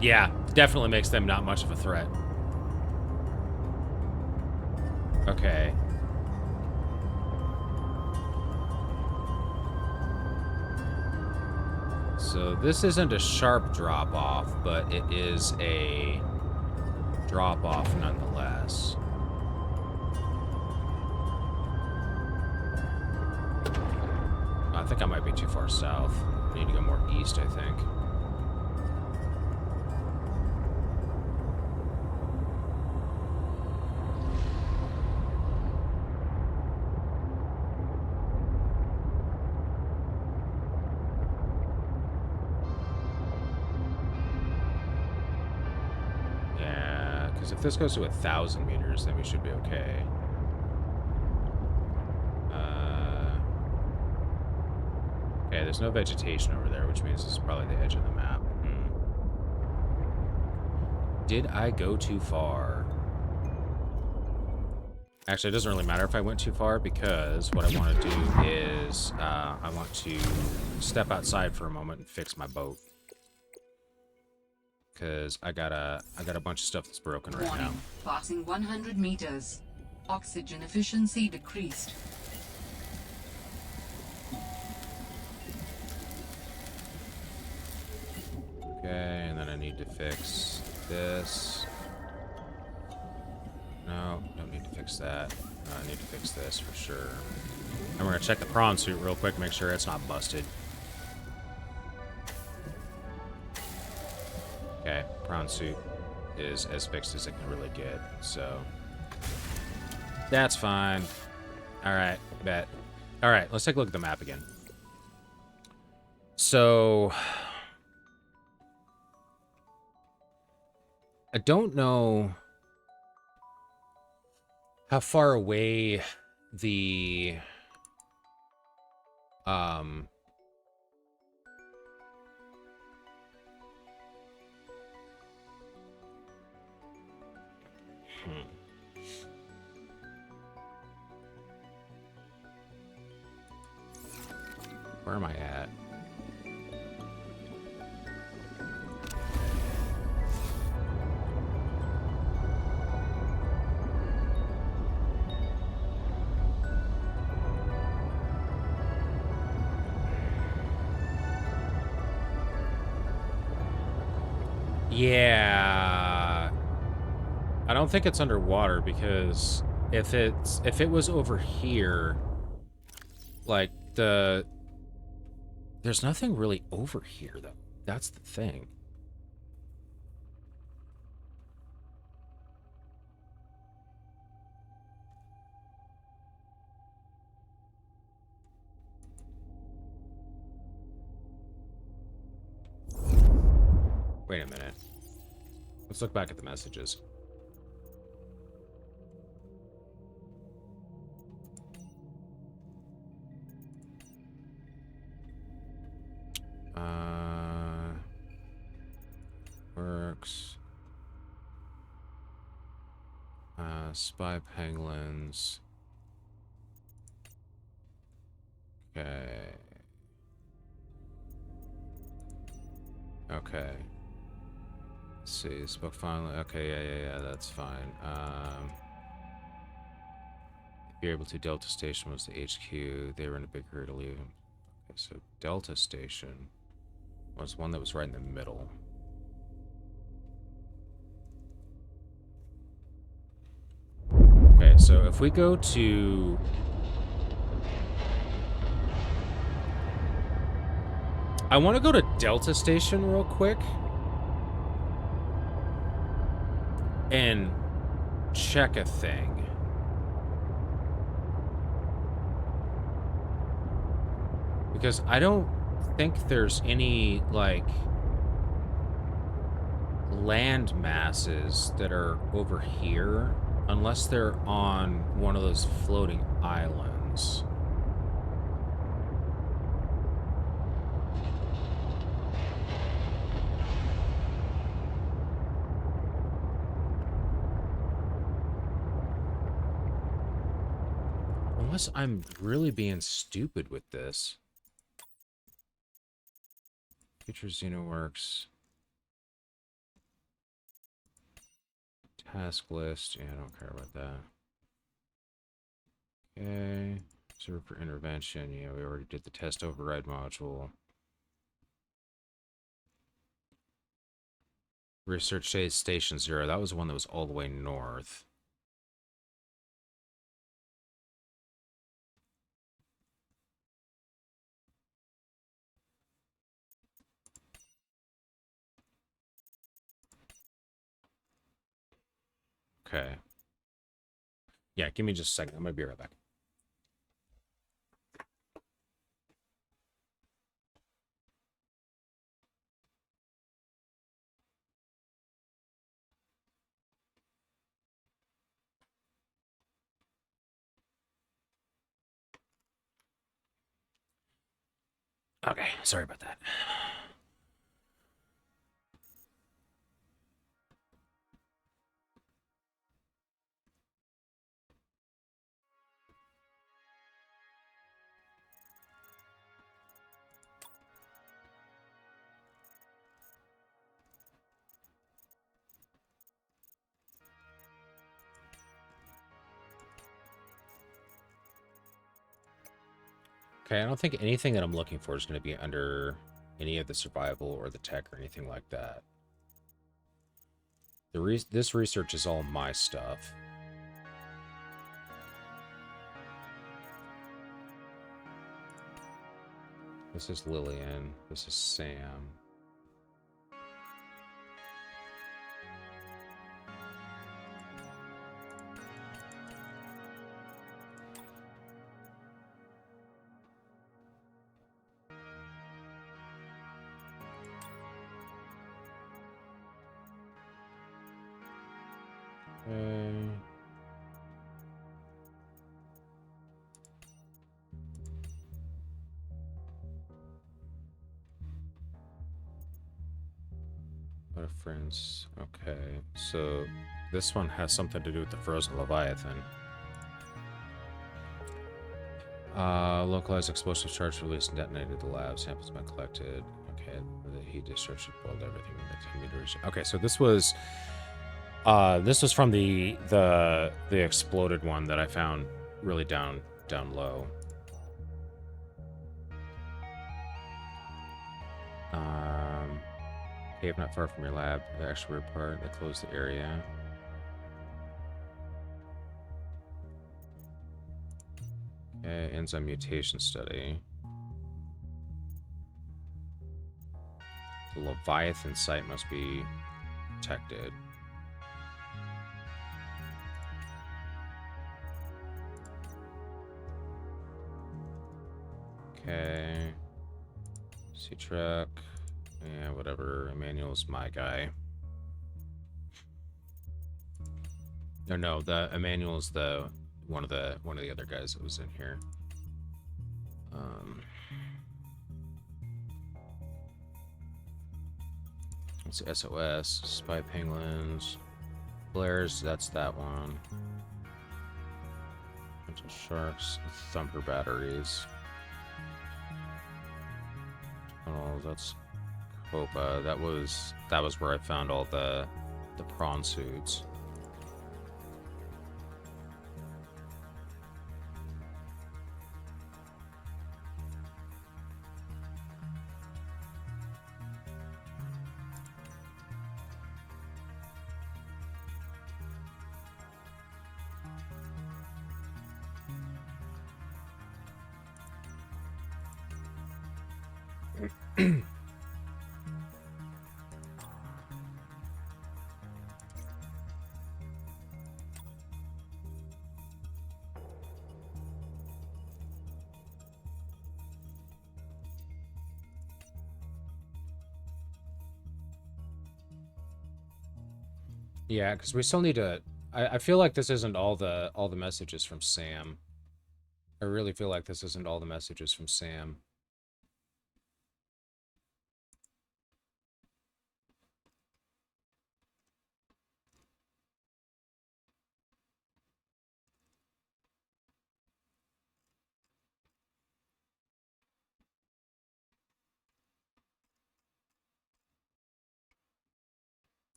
Yeah, definitely makes them not much of a threat. Okay. So this isn't a sharp drop-off, but it is a drop-off nonetheless. I think I might be too far south. I need to go more east, I think. Yeah, because if this goes to 1,000 meters, then we should be okay. Okay, there's no vegetation over there, which means this is probably the edge of the map. Did I go too far? Actually, it doesn't really matter if I went too far, because what I want to do is I want to step outside for a moment and fix my boat. Because I got a bunch of stuff that's broken right now. Passing 100 meters. Oxygen efficiency decreased. Okay, and then I need to fix this. No, don't need to fix that. No, I need to fix this for sure. And we're gonna check the prawn suit real quick, make sure it's not busted. Okay, prawn suit is as fixed as it can really get, so that's fine. All right, bet. All right, let's take a look at the map again. So I don't know how far away the where am I at? Yeah, I don't think it's underwater, because if it was over here, like there's nothing really over here though. That's the thing. Wait a minute. Let's look back at the messages. Works. Spy pangolins. Okay. Okay. Let's see. Spoke finally. Okay, yeah, that's fine. If you're able to, Delta Station was the HQ. They were in a big hurry to leave. Okay, so Delta Station was one that was right in the middle. Okay, so if we go to... I want to go to Delta Station real quick. And check a thing. Because I don't think there's any, like, land masses that are over here. Unless they're on one of those floating islands. Unless I'm really being stupid with this. Future Xenoworks. Task list. Yeah, I don't care about that. Okay. Serve for intervention. Yeah, we already did the test override module. Research Station 0. That was the one that was all the way north. Okay. Yeah, give me just a second. I'm going to be right back. Okay, sorry about that. Okay, I don't think anything that I'm looking for is going to be under any of the survival or the tech or anything like that. This research is all my stuff. This is Lillian. This is Sam. Okay. What a friends. Okay, so this one has something to do with the frozen Leviathan. Localized explosive charge released and detonated the lab. Samples been collected. Okay, the heat discharge boiled everything in the 10 meters. Okay, so this was from the exploded one that I found really down low. Cave not far from your lab. The actual rear part. They closed the area. Okay, enzyme mutation study. The Leviathan site must be protected. Okay. Sea truck. Yeah, whatever. Emmanuel's my guy. No, the Emmanuel's the one of the other guys that was in here. It's SOS, Spy Penguins, Blair's, that's that one. Bunch of sharks, thumper batteries. Oh, that's Copa. That was where I found all the prawn suits. Yeah, because we still need to. I feel like this isn't all the messages from Sam. I really feel like this isn't all the messages from Sam.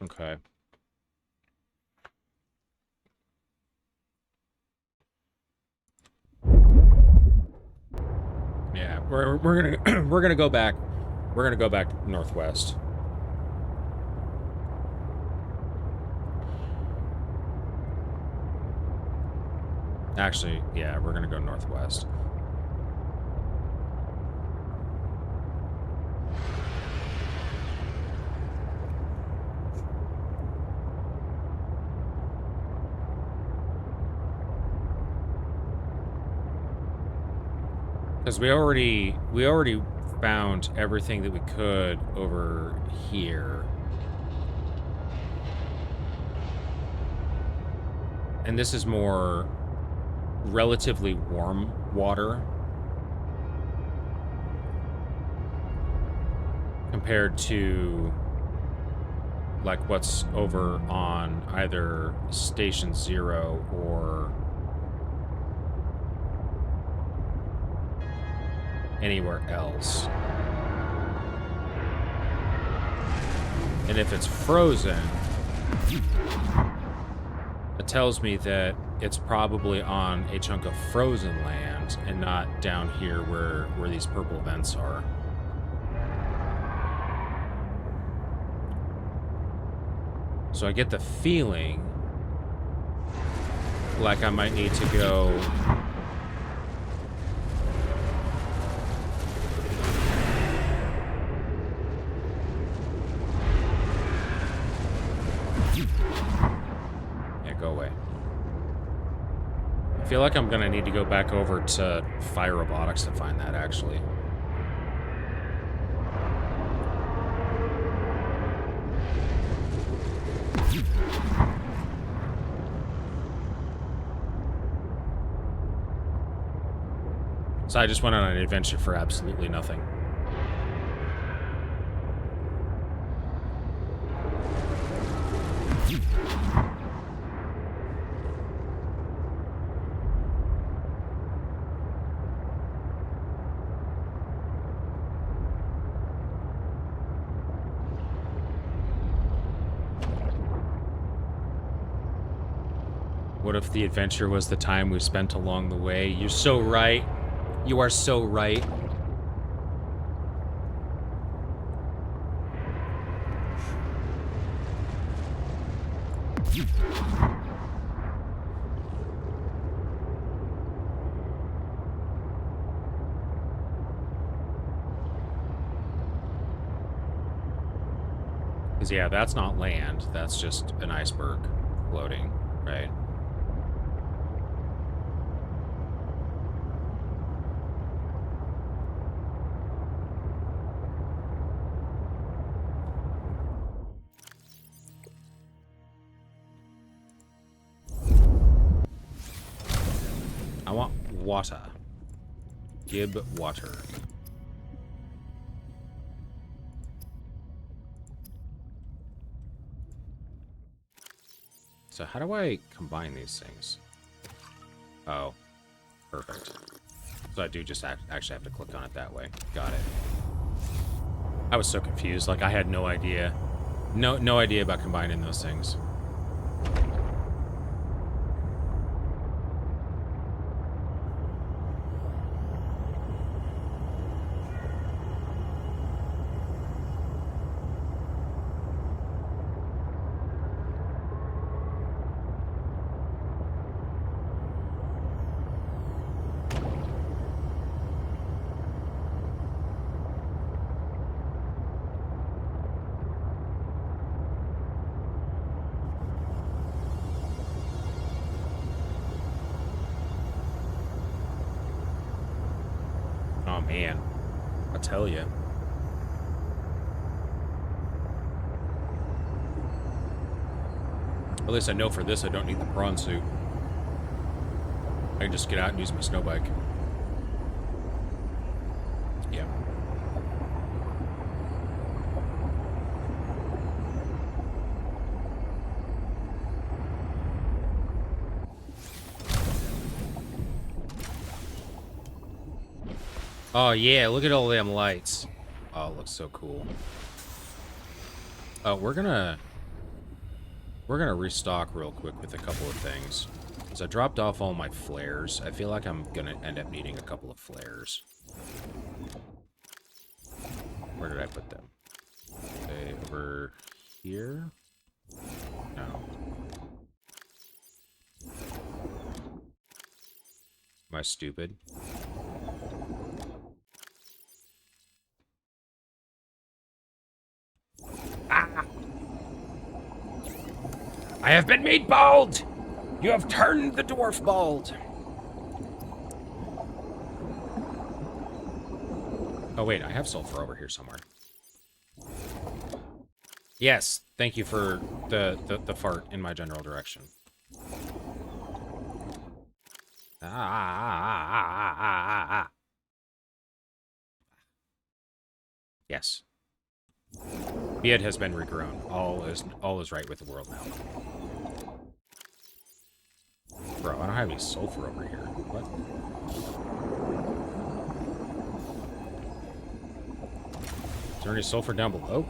Okay. Yeah, we're gonna we're gonna go back. We're gonna go back northwest. Actually, yeah, we're gonna go northwest. Because we already found everything that we could over here. And this is more relatively warm water compared to like what's over on either Station Zero or anywhere else. And if it's frozen, it tells me that it's probably on a chunk of frozen land and not down here where these purple vents are. So I get the feeling like I might need to go go away. I feel like I'm gonna need to go back over to Fire Robotics to find that, actually. So I just went on an adventure for absolutely nothing. What if the adventure was the time we spent along the way? You're so right. You are so right. Because, yeah, that's not land. That's just an iceberg floating, right? I want water. Give water. So how do I combine these things? Oh, perfect. So I do just actually have to click on it that way. Got it. I was so confused. Like, I had no idea. No idea about combining those things. Oh, man. I tell you. At least I know for this I don't need the prawn suit. I can just get out and use my snow bike. Yeah. Oh, yeah, look at all them lights. Oh, it looks so cool. We're gonna restock real quick with a couple of things. Because I dropped off all my flares. I feel like I'm gonna end up needing a couple of flares. Where did I put them? Okay, over here? No. Am I stupid? Ah! I have been made bald! You have turned the dwarf bald! Oh wait, I have sulfur over here somewhere. Yes, thank you for the fart in my general direction. Yes. Beard has been regrown. All is right with the world now. Bro, I don't have any sulfur over here. What? Is there any sulfur down below?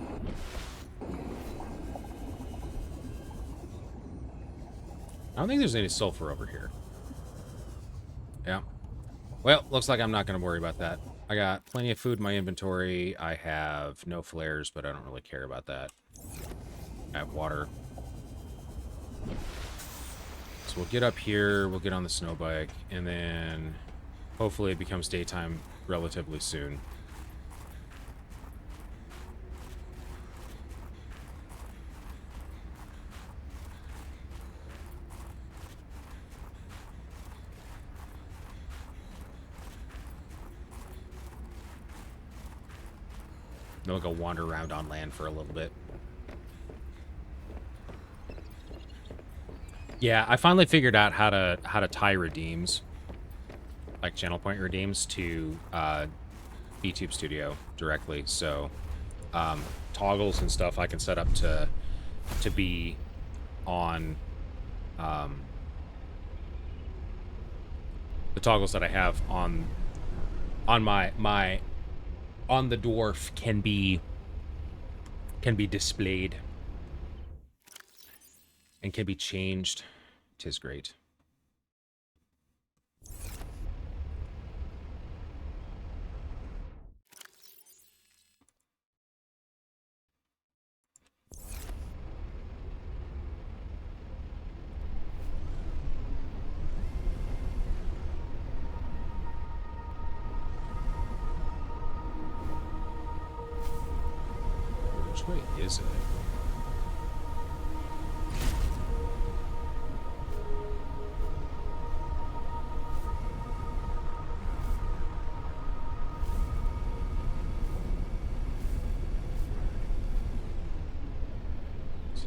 I don't think there's any sulfur over here. Yeah. Well, looks like I'm not going to worry about that. I got plenty of food in my inventory. I have no flares, but I don't really care about that. I have water. So we'll get up here, we'll get on the snow bike, and then hopefully it becomes daytime relatively soon. Then we'll go wander around on land for a little bit. Yeah, I finally figured out how to tie redeems, like channel point redeems, to BTube Studio directly. So toggles and stuff I can set up to be on the toggles that I have on my on the dwarf can be displayed and can be changed. 'Tis great. Which way is it?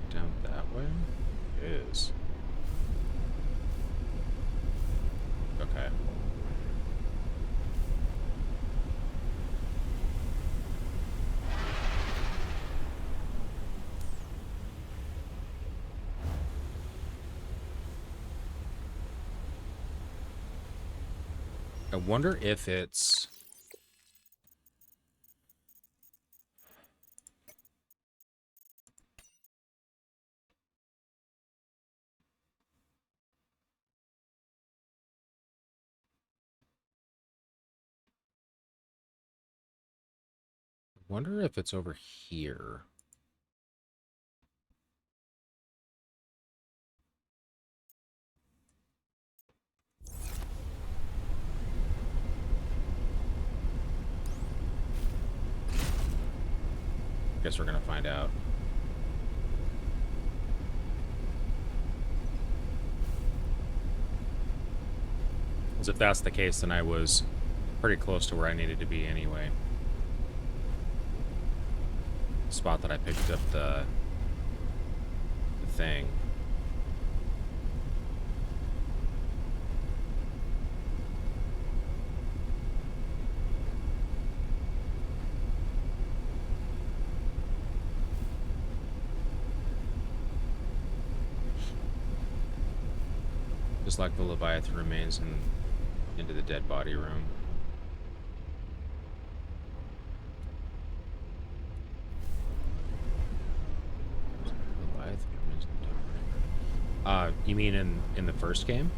down that way? It is. Okay. I wonder if it's... wonder if it's over here. Guess we're gonna find out. Because if that's the case, then I was pretty close to where I needed to be anyway. Spot that I picked up the thing. Just like the Leviathan remains into the dead body room. Leviathan remains in the dead body room. You mean in the first game?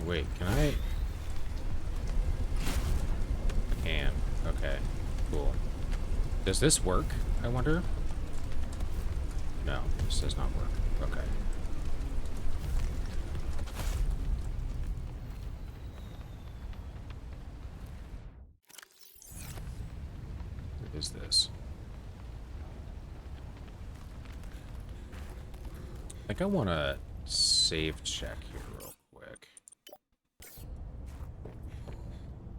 Wait, can I? I can. Okay, cool. Does this work, I wonder? No, this does not work. Okay. What is this? I think I want to save check here real quick.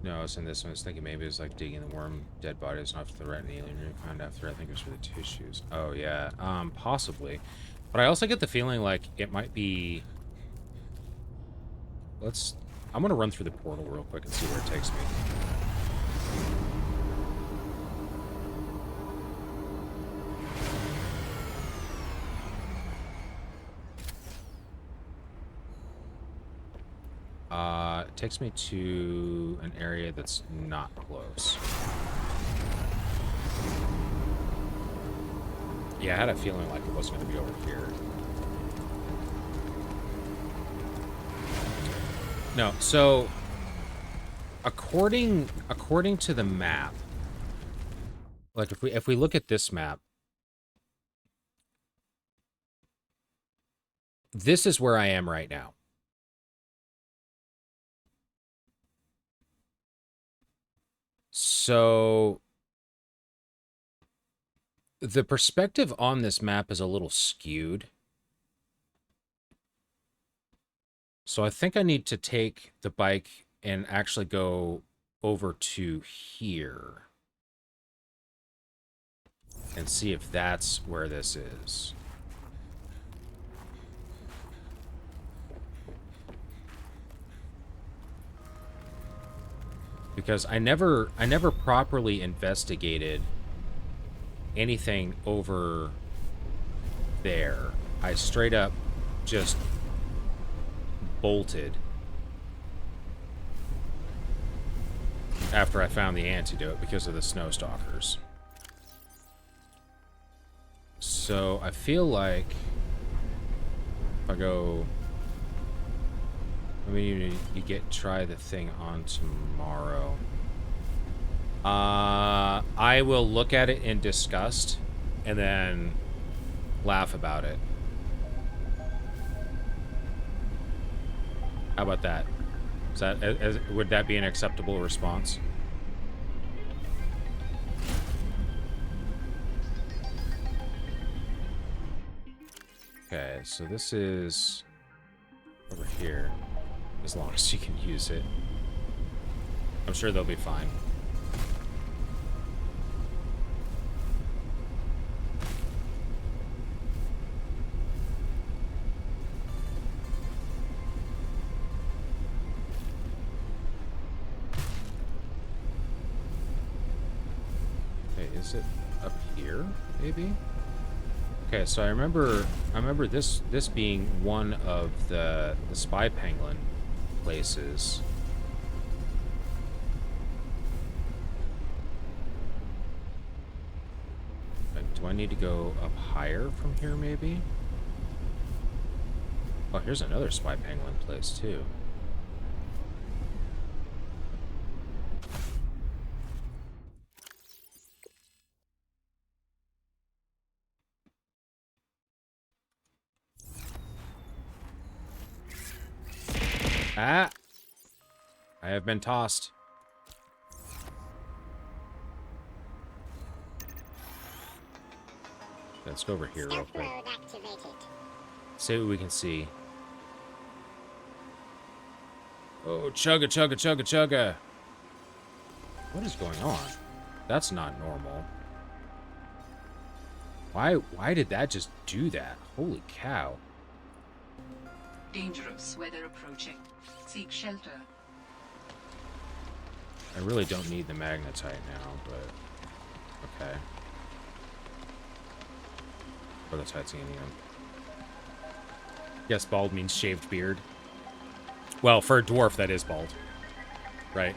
No, it's in this one. I was thinking maybe it's like digging the worm, dead bodies, not for the rat and alien you find after. I think it was for the tissues. Oh yeah, possibly. But I also get the feeling like it might be. I'm gonna run through the portal real quick and see where it takes me. It takes me to an area that's not close. Yeah, I had a feeling like it wasn't going to be over here. No, so according to the map, like if we look at this map, this is where I am right now. So the perspective on this map is a little skewed. So I think I need to take the bike and actually go over to here and see if that's where this is. Because I never properly investigated anything over there. I straight up just bolted after I found the antidote because of the snow stalkers. So I feel like if I go, I mean, you try the thing on tomorrow. I will look at it in disgust and then laugh about it. How about that? Is that would that be an acceptable response? Okay, so this is over here, as long as you can use it. I'm sure they'll be fine. Okay, is it up here, maybe? Okay, so I remember this being one of the spy pangolin places. Do I need to go up higher from here, maybe? Oh, here's another spy pangolin place, too. Ah! I have been tossed. Let's go over here real quick. See what we can see. Oh, chugga, chugga, chugga, chugga. What is going on? That's not normal. Why did that just do that? Holy cow. Dangerous weather approaching. Seek shelter. I really don't need the magnetite now, but okay. For the titanium. Yes, bald means shaved beard. Well, for a dwarf, that is bald. Right?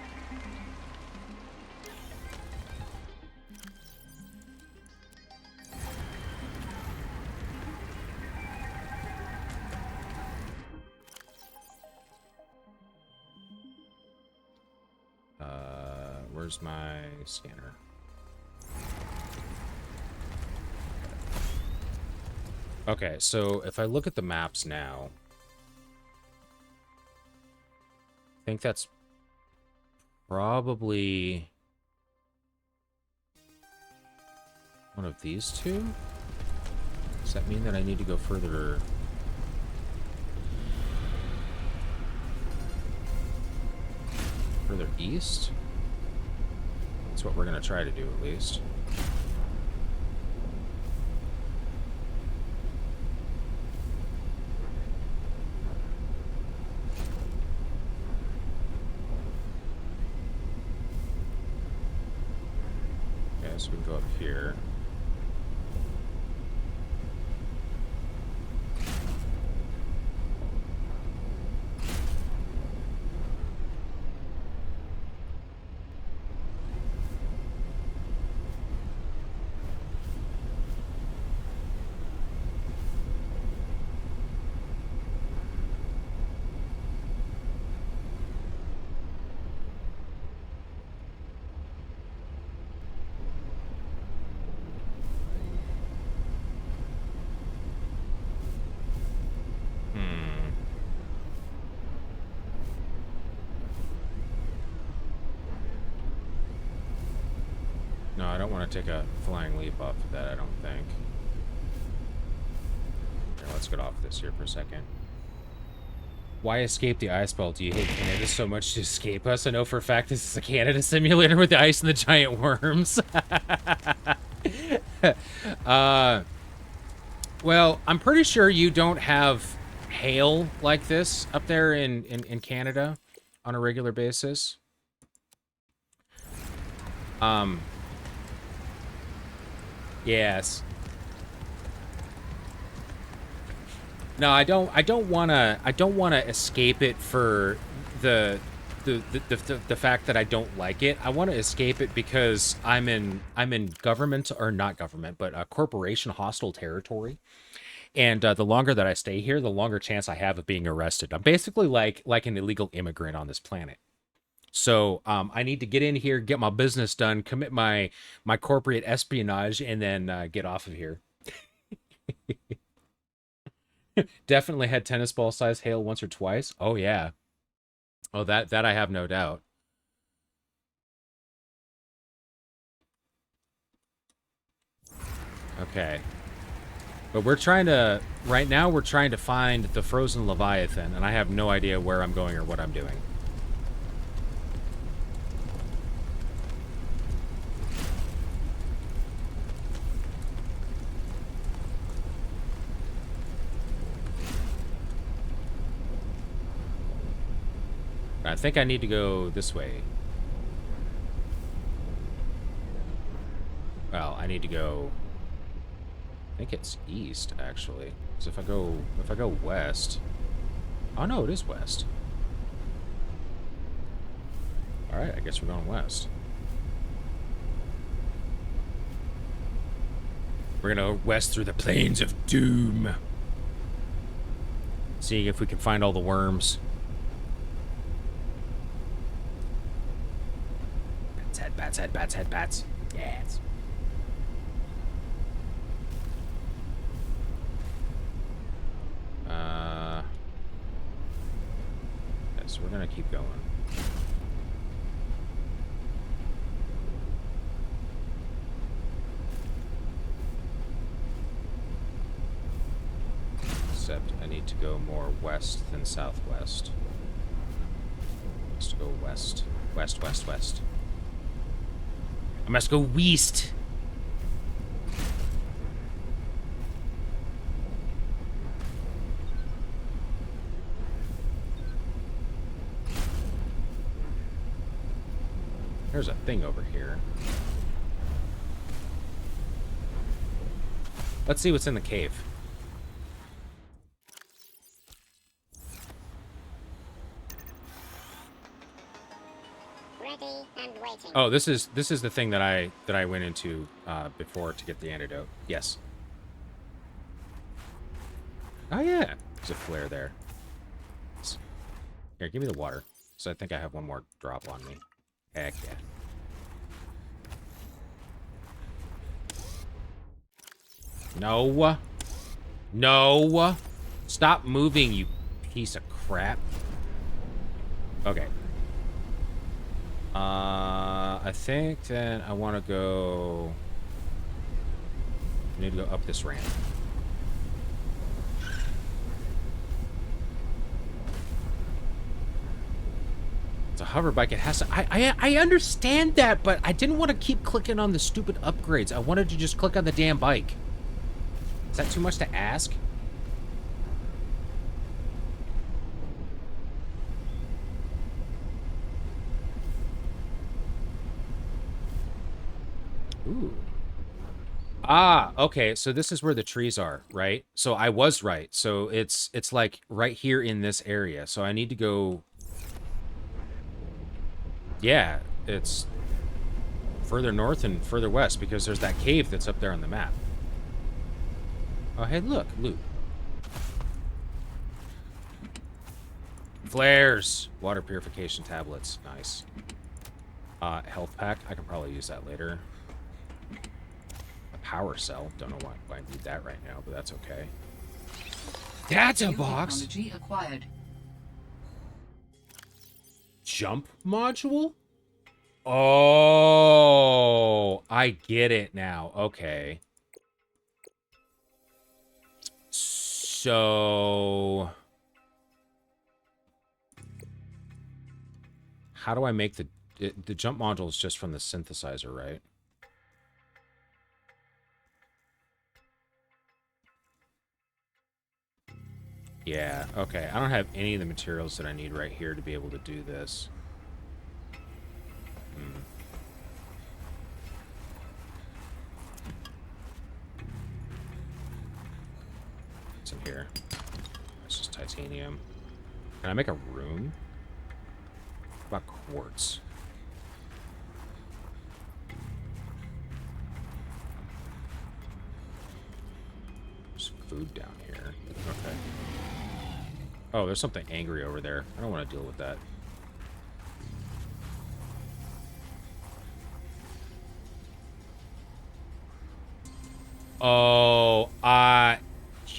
Where's my scanner? Okay, so if I look at the maps now, I think that's probably one of these two? Does that mean that I need to go further east? That's what we're gonna try to do, at least. Okay, so we can go up here. No, I don't want to take a flying leap off of that, I don't think. Here, let's get off this here for a second. Why escape the ice belt? Do you hate Canada so much to escape us? I know for a fact this is a Canada simulator with the ice and the giant worms. Well, I'm pretty sure you don't have hail like this up there in Canada on a regular basis. Yes. No, I don't wanna escape it for the fact that I don't like it. I want to escape it because I'm in government, or not government, but a corporation hostile territory. And the longer that I stay here, the longer chance I have of being arrested. I'm basically like an illegal immigrant on this planet. So I need to get in here, get my business done, commit my corporate espionage, and then get off of here. Definitely had tennis ball size hail once or twice. Oh yeah. Oh, that I have no doubt. Okay. But we're trying to... Right now, we're trying to find the frozen Leviathan, and I have no idea where I'm going or what I'm doing. I think I need to go this way. Well, I need to go... I think it's east, actually. Because if I go west... Oh, no, it is west. Alright, I guess we're going west. We're gonna go west through the plains of doom. Seeing if we can find all the worms. Bats head, bats head, bats head, bats. Yes. So we're gonna keep going. Except I need to go more west than southwest. Must go west. West, west, west. I must go west. There's a thing over here. Let's see what's in the cave. Ready and waiting. Oh, this is the thing that I went into before to get the antidote. Yes. Oh yeah, there's a flare there. Here, give me the water. So I think I have one more drop on me. Heck yeah. No. No. Stop moving, you piece of crap. Okay. I think then I want to go... I need to go up this ramp. It's a hover bike. It has to... I understand that, but I didn't want to keep clicking on the stupid upgrades. I wanted to just click on the damn bike. Is that too much to ask? Ooh. Ah, okay. So this is where the trees are, right? So I was right. So it's like right here in this area. So I need to go... Yeah, it's further north and further west because there's that cave that's up there on the map. Oh, hey, look, loot. Flares. Water purification tablets. Nice. Health pack. I can probably use that later. A power cell. Don't know why I need that right now, but that's okay. Data box. Technology acquired. Jump module? Oh, I get it now. Okay. So... How do I make the jump module is just from the synthesizer, right? Yeah, okay. I don't have any of the materials that I need right here to be able to do this. What's in here? It's just titanium. Can I make a room? What about quartz? There's food down here. Okay. Oh, there's something angry over there. I don't want to deal with that. Oh,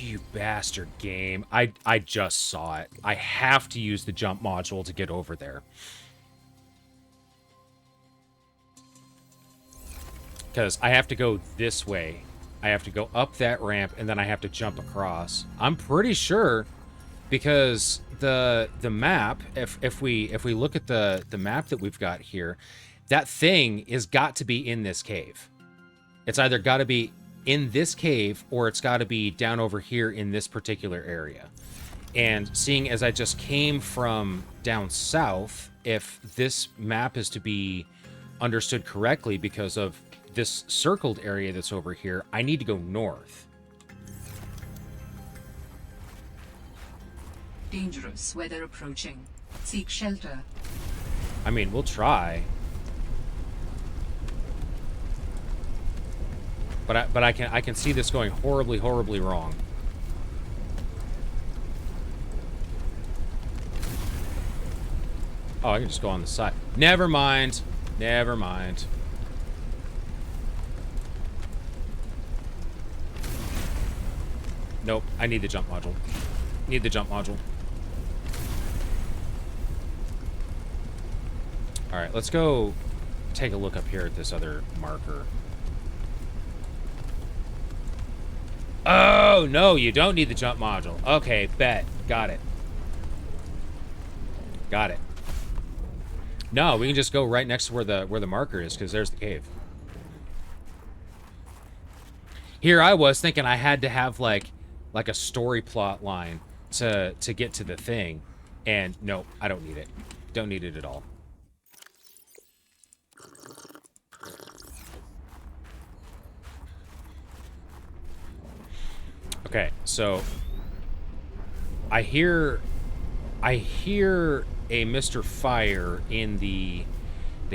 you bastard game. I just saw it. I have to use the jump module to get over there. Because I have to go this way. I have to go up that ramp, and then I have to jump across. I'm pretty sure, because the map, if we look at the map that we've got here, that thing is got to be in this cave. It's either got to be in this cave, or it's got to be down over here in this particular area. And seeing as I just came from down south, if this map is to be understood correctly because of this circled area that's over here, I need to go north. Dangerous weather approaching. Seek shelter. I mean, we'll try. But I can see this going horribly wrong. Oh, I can just go on the side. Never mind. Never mind. Nope, I need the jump module. Need the jump module. Alright, let's go take a look up here at this other marker. Oh, no, you don't need the jump module. Okay, bet. Got it. Got it. No, we can just go right next to where the marker is, because there's the cave. Here I was thinking I had to have like a story plot line to get to the thing, and no, I don't need it. Don't need it at all. Okay, so I hear a Mr. Fire in the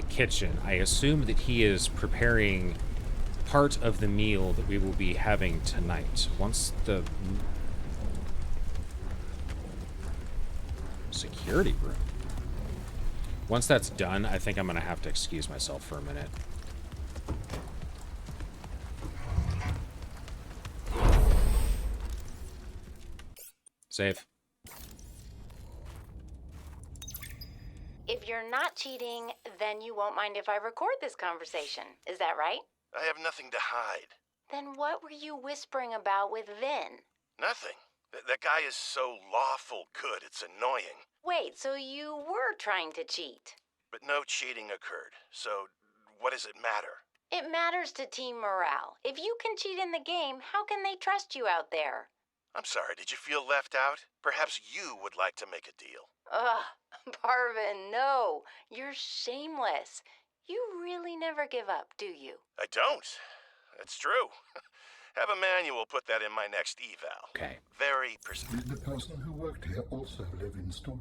kitchen. I assume that he is preparing part of the meal that we will be having tonight. Once the security room. Once that's done, I think I'm gonna have to excuse myself for a minute. Save. If you're not cheating, then you won't mind if I record this conversation. Is that right? I have nothing to hide. Then what were you whispering about with Vin? Nothing. That guy is so lawful good, it's annoying. Wait, so you were trying to cheat? But no cheating occurred, so what does it matter? It matters to team morale. If you can cheat in the game, how can they trust you out there? I'm sorry, did you feel left out? Perhaps you would like to make a deal. Ugh, Parvin, no. You're shameless. You really never give up, do you? I don't. That's true. Have a manual put that in my next eval. Okay. Very Did the person who worked here also live in storage?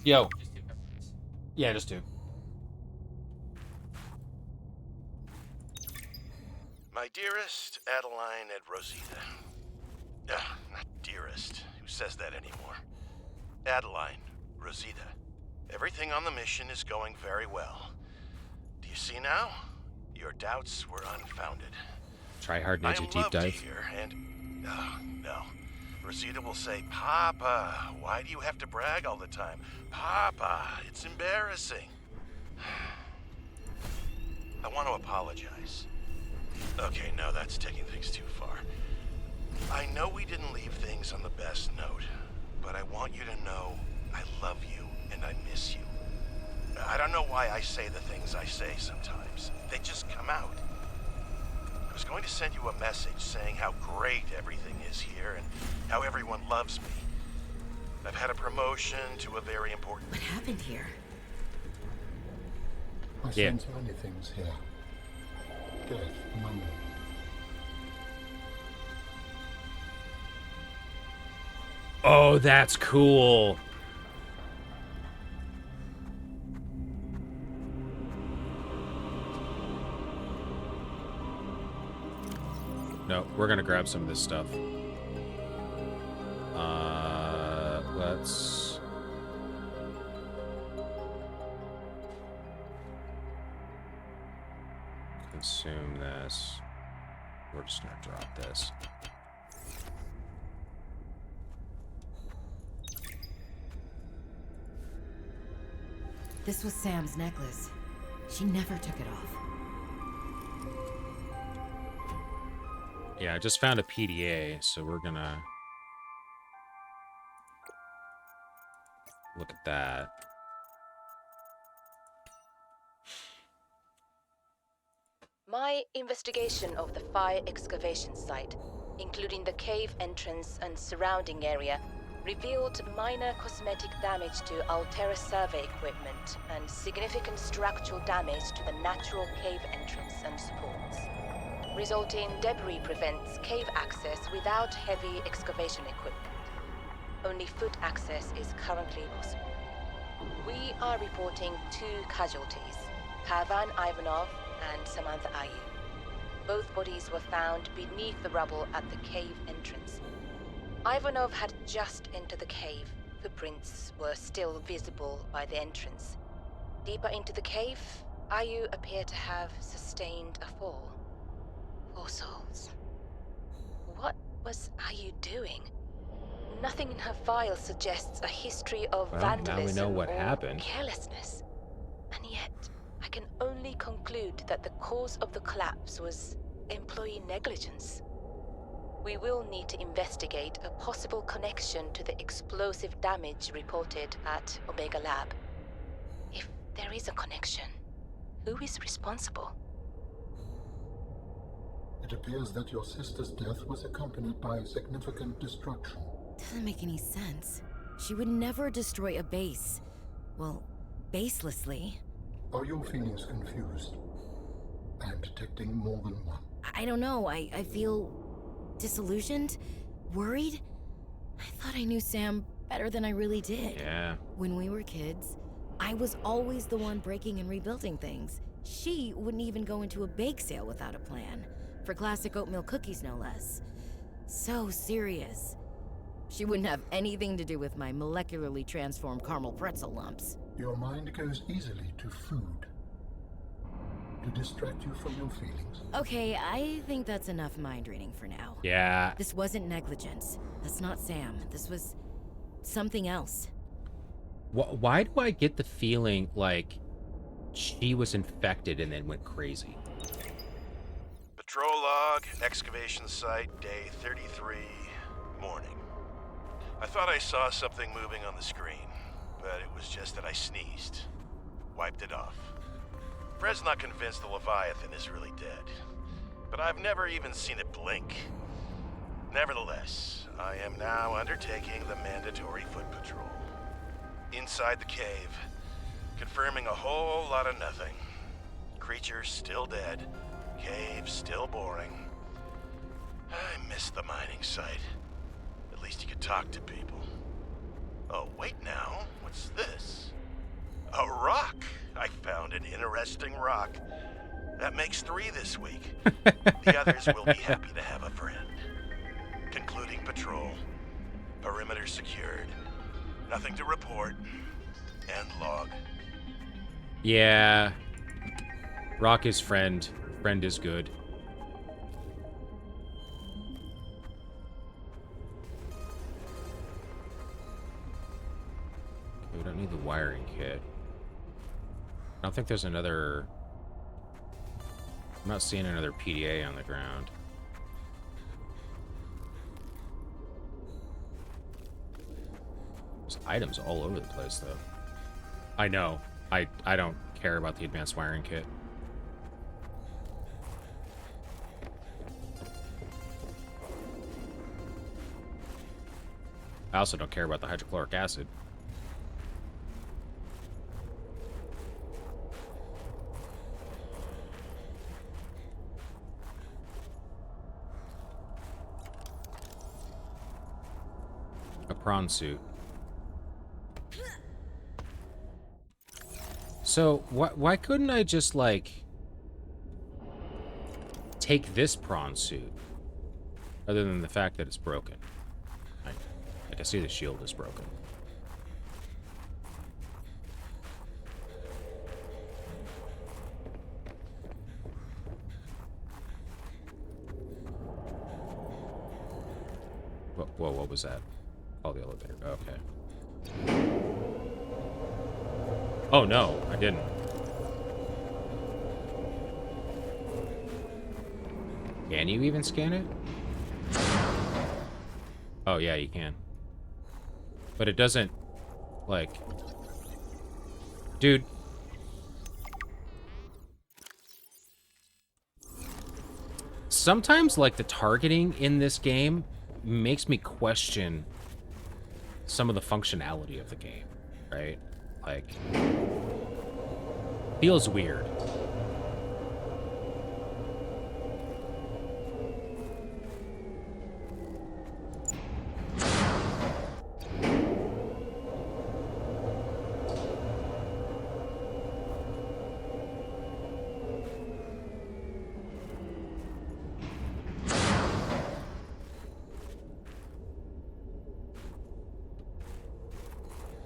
Yo. Just two preferences. Yeah, just two. My dearest Adeline and Rosita. Not dearest. Who says that anymore? Adeline, Rosita. Everything on the mission is going very well. Do you see now? Your doubts were unfounded. Try hard I ninja am deep loved dive. here, and no. Rosita will say, "Papa, why do you have to brag all the time? Papa, it's embarrassing." I want to apologize. Okay, no, that's taking things too far. I know we didn't leave things on the best note, but I want you to know I love you and I miss you. I don't know why I say the things I say sometimes. They just come out. I was going to send you a message saying how great everything is here and how everyone loves me. I've had a promotion to a very important... What happened here? I Yeah. sense many things here. Death, money. Oh, that's cool. No, we're gonna grab some of this stuff. Let's... consume this. We're just gonna drop this. This was Sam's necklace. She never took it off. Yeah, I just found a PDA, so we're gonna look at that. My investigation of the fire excavation site, including the cave entrance and surrounding area, revealed minor cosmetic damage to Altera survey equipment and significant structural damage to the natural cave entrance and supports. Resulting debris prevents cave access without heavy excavation equipment. Only foot access is currently possible. We are reporting 2 casualties, Pavan Ivanov and Samantha Ayu. Both bodies were found beneath the rubble at the cave entrance. Ivanov had just entered the cave. Footprints were still visible by the entrance. Deeper into the cave, Ayu appeared to have sustained a fall. 4 souls. What was Ayu doing? Nothing in her file suggests a history of Well, now we vandalism know what or happened. carelessness. And yet, I can only conclude that the cause of the collapse was employee negligence. We will need to investigate a possible connection to the explosive damage reported at Omega Lab. If there is a connection, who is responsible? It appears that your sister's death was accompanied by significant destruction. Doesn't make any sense. She would never destroy a base. Well, baselessly. Are your feelings confused? I am detecting more than one. I don't know. I feel disillusioned, worried. I thought I knew Sam better than I really did. Yeah. When we were kids, I was always the one breaking and rebuilding things. She wouldn't even go into a bake sale without a plan. For classic oatmeal cookies, no less. So serious. She wouldn't have anything to do with my molecularly transformed caramel pretzel lumps. Your mind goes easily to food. To distract you from your feelings. Okay, I think that's enough mind reading for now. Yeah. This wasn't negligence. That's not Sam. This was something else. Why do I get the feeling like she was infected and then went crazy? Patrol log, excavation site, day 33, morning. I thought I saw something moving on the screen, but it was just that I sneezed. Wiped it off. Fred's not convinced the Leviathan is really dead, but I've never even seen it blink. Nevertheless, I am now undertaking the mandatory foot patrol. Inside the cave, confirming a whole lot of nothing. Creatures still dead, cave still boring. I miss the mining site. At least you could talk to people. Oh, wait now, what's this? A rock! I found an interesting rock. That makes 3 this week. The others will be happy to have a friend. Concluding patrol. Perimeter secured. Nothing to report. End log. Yeah. Rock is friend. Friend is good. We don't need the wiring kit. I don't think there's another... I'm not seeing another PDA on the ground. There's items all over the place, though. I know. I don't care about the advanced wiring kit. I also don't care about the hydrochloric acid. A prawn suit. So, why couldn't I just, like, take this prawn suit? Other than the fact that it's broken. I can see the shield is broken. Whoa, what was that? Oh, the elevator. Okay. Oh, no, I didn't. Can you even scan it? Oh, yeah, you can. But it doesn't, like... Dude. Sometimes, like, the targeting in this game makes me question some of the functionality of the game, right? Like, feels weird.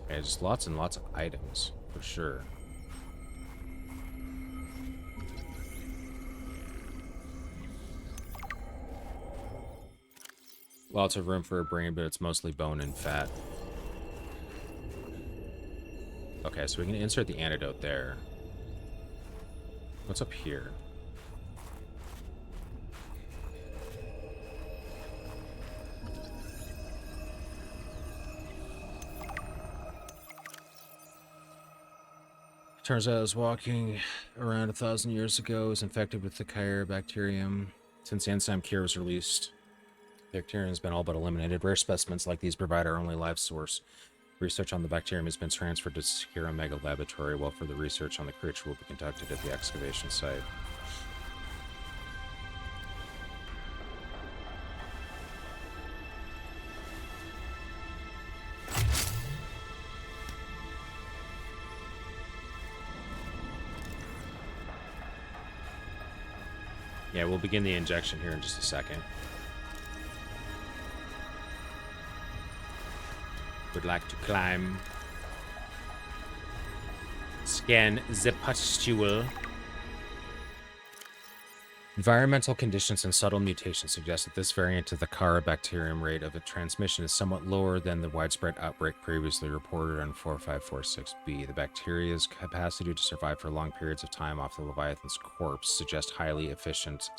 There's lots and lots of items, for sure. Lots of room for a brain, but it's mostly bone and fat. Okay, so we can insert the antidote there. What's up here? Turns out I was walking around 1,000 years ago, was infected with the bacterium. Since the enzyme cure was released, the bacterium has been all but eliminated. Rare specimens like these provide our only life source. Research on the bacterium has been transferred to secure Omega Laboratory, while further research on the creature will be conducted at the excavation site. Yeah, we'll begin the injection here in just a second. Would like to climb. Scan the pustule. Environmental conditions and subtle mutations suggest that this variant of the Caribacterium rate of transmission is somewhat lower than the widespread outbreak previously reported on 4546b. The bacteria's capacity to survive for long periods of time off the Leviathan's corpse suggests highly efficient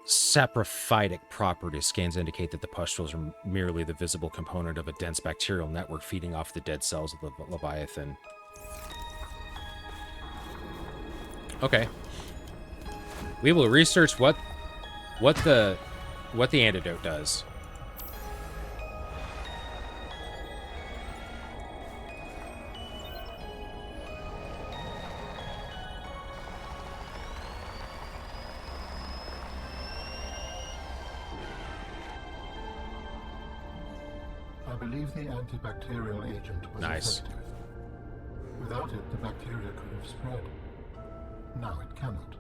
saprophytic properties. Scans indicate that the pustules are merely the visible component of a dense bacterial network feeding off the dead cells of the Leviathan. Okay. We will research what the antidote does. I believe the antibacterial agent was Nice. effective. Without it, the bacteria could have spread. Now it cannot.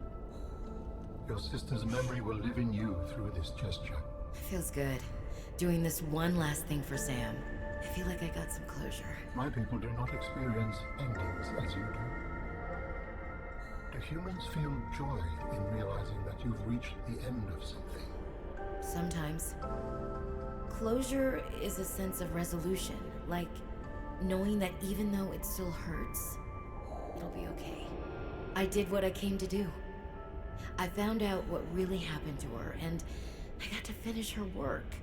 Your sister's memory will live in you through this gesture. Feels good. Doing this one last thing for Sam. I feel like I got some closure. My people do not experience endings as you do. Do humans feel joy in realizing that you've reached the end of something? Sometimes. Closure is a sense of resolution, like knowing that even though it still hurts, it'll be okay. I did what I came to do. I found out what really happened to her, and I got to finish her work.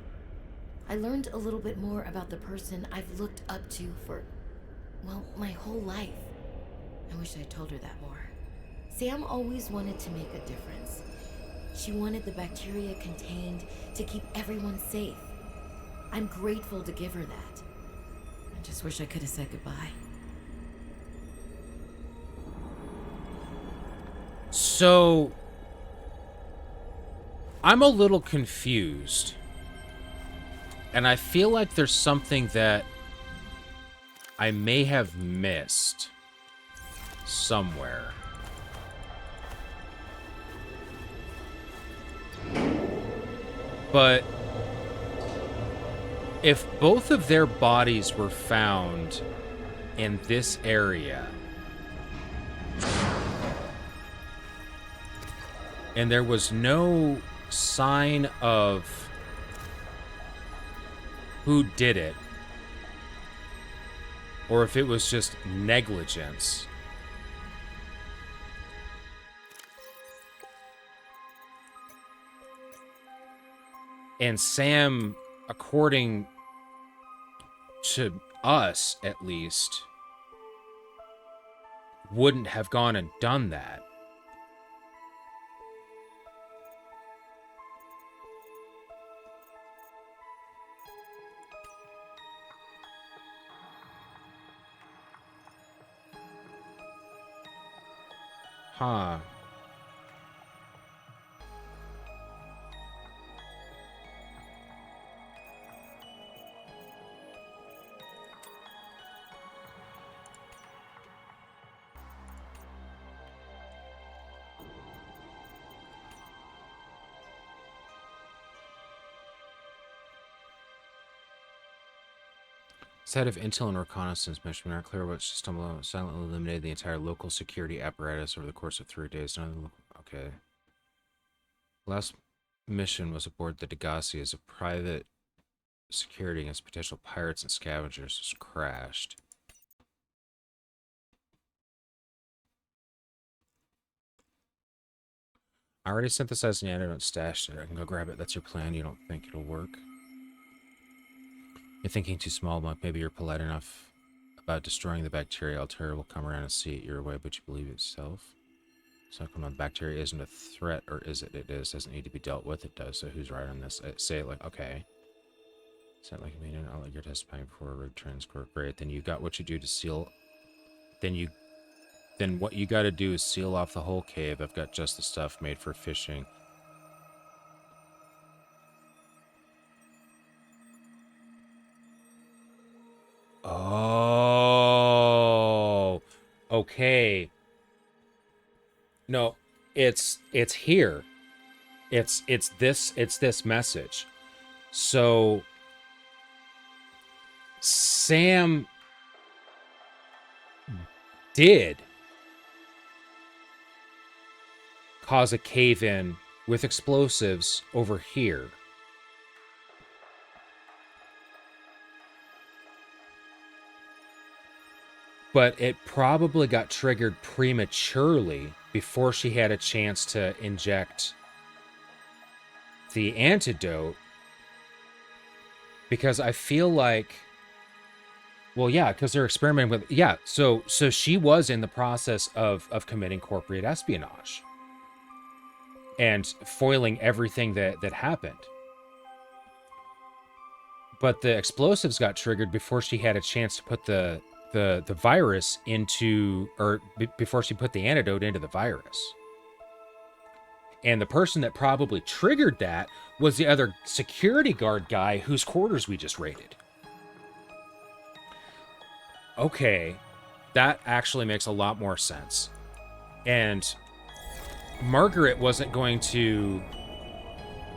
I learned a little bit more about the person I've looked up to for, well, my whole life. I wish I'd told her that more. Sam always wanted to make a difference. She wanted the bacteria contained to keep everyone safe. I'm grateful to give her that. I just wish I could have said goodbye. So, I'm a little confused. And I feel like there's something that I may have missed somewhere. But if both of their bodies were found in this area, and there was no sign of who did it, or if it was just negligence. And Sam, according to us at least, wouldn't have gone and done that. Huh. Set of intel and reconnaissance mission are clear what system silently eliminated the entire local security apparatus over the course of 3 days. Okay. Last mission was aboard the Degassi as a private security against potential pirates and scavengers was crashed. I already synthesized the antidote stashed it. I can go grab it. That's your plan. You don't think it'll work? You're thinking too small, Monk. Maybe you're polite enough about destroying the bacteria. Altair will come around and see it your way, but you believe it yourself? So come on, bacteria isn't a threat, or is it? It is. Doesn't need to be dealt with. It does. So who's right on this? Say it like, okay. Sound like a meeting. I'll let your testifying before a road transport. Great. Then you got what you do to seal. Then what you got to do is seal off the whole cave. I've got just the stuff made for fishing. Oh, okay. No, it's here. It's this message. So Sam did cause a cave-in with explosives over here. But it probably got triggered prematurely before she had a chance to inject the antidote. Because I feel like, well, yeah, because they're experimenting with, yeah, so she was in the process of committing corporate espionage and foiling everything that happened. But the explosives got triggered before she had a chance to put the virus into, or before she put the antidote into the virus. And the person that probably triggered that was the other security guard guy whose quarters we just raided. Okay, that actually makes a lot more sense. And Margaret wasn't going to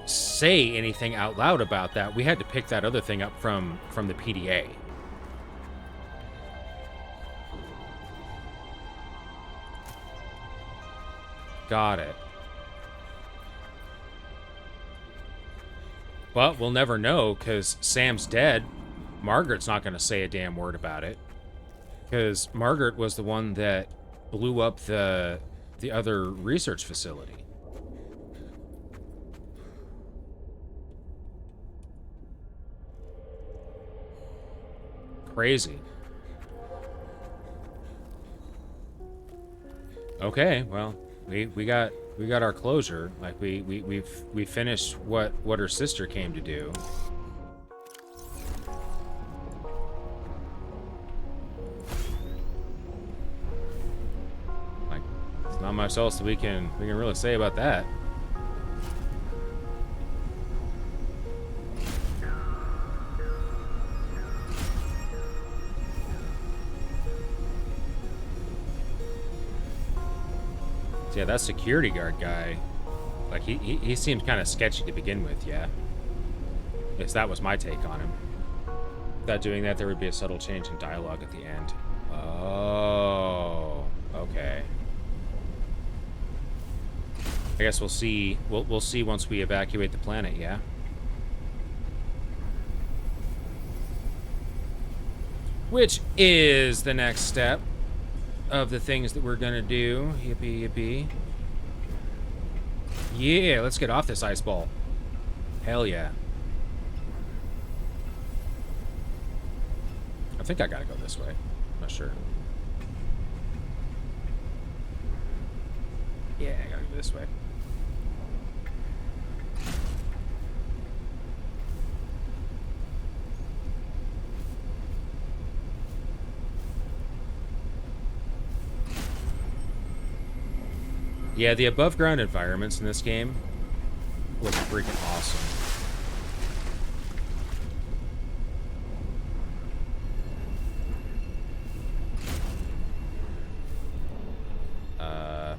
say anything out loud about that. We had to pick that other thing up from the PDA. Got it. But we'll never know, because Sam's dead. Margaret's not going to say a damn word about it. Because Margaret was the one that blew up the other research facility. Crazy. Okay, well, we got our closure. Like we finished what her sister came to do. Like, there's not much else that we can really say about that. Yeah, that security guard guy, like, he seems kind of sketchy to begin with, yeah. At least that was my take on him. Without doing that, there would be a subtle change in dialogue at the end. Oh, okay. I guess we'll see. We'll see once we evacuate the planet, yeah? Which is the next step of the things that we're gonna do. Yippee, yippee. Yeah, let's get off this ice ball. Hell yeah. I think I gotta go this way. Not sure. Yeah, I gotta go this way. Yeah, the above ground environments in this game look freaking awesome.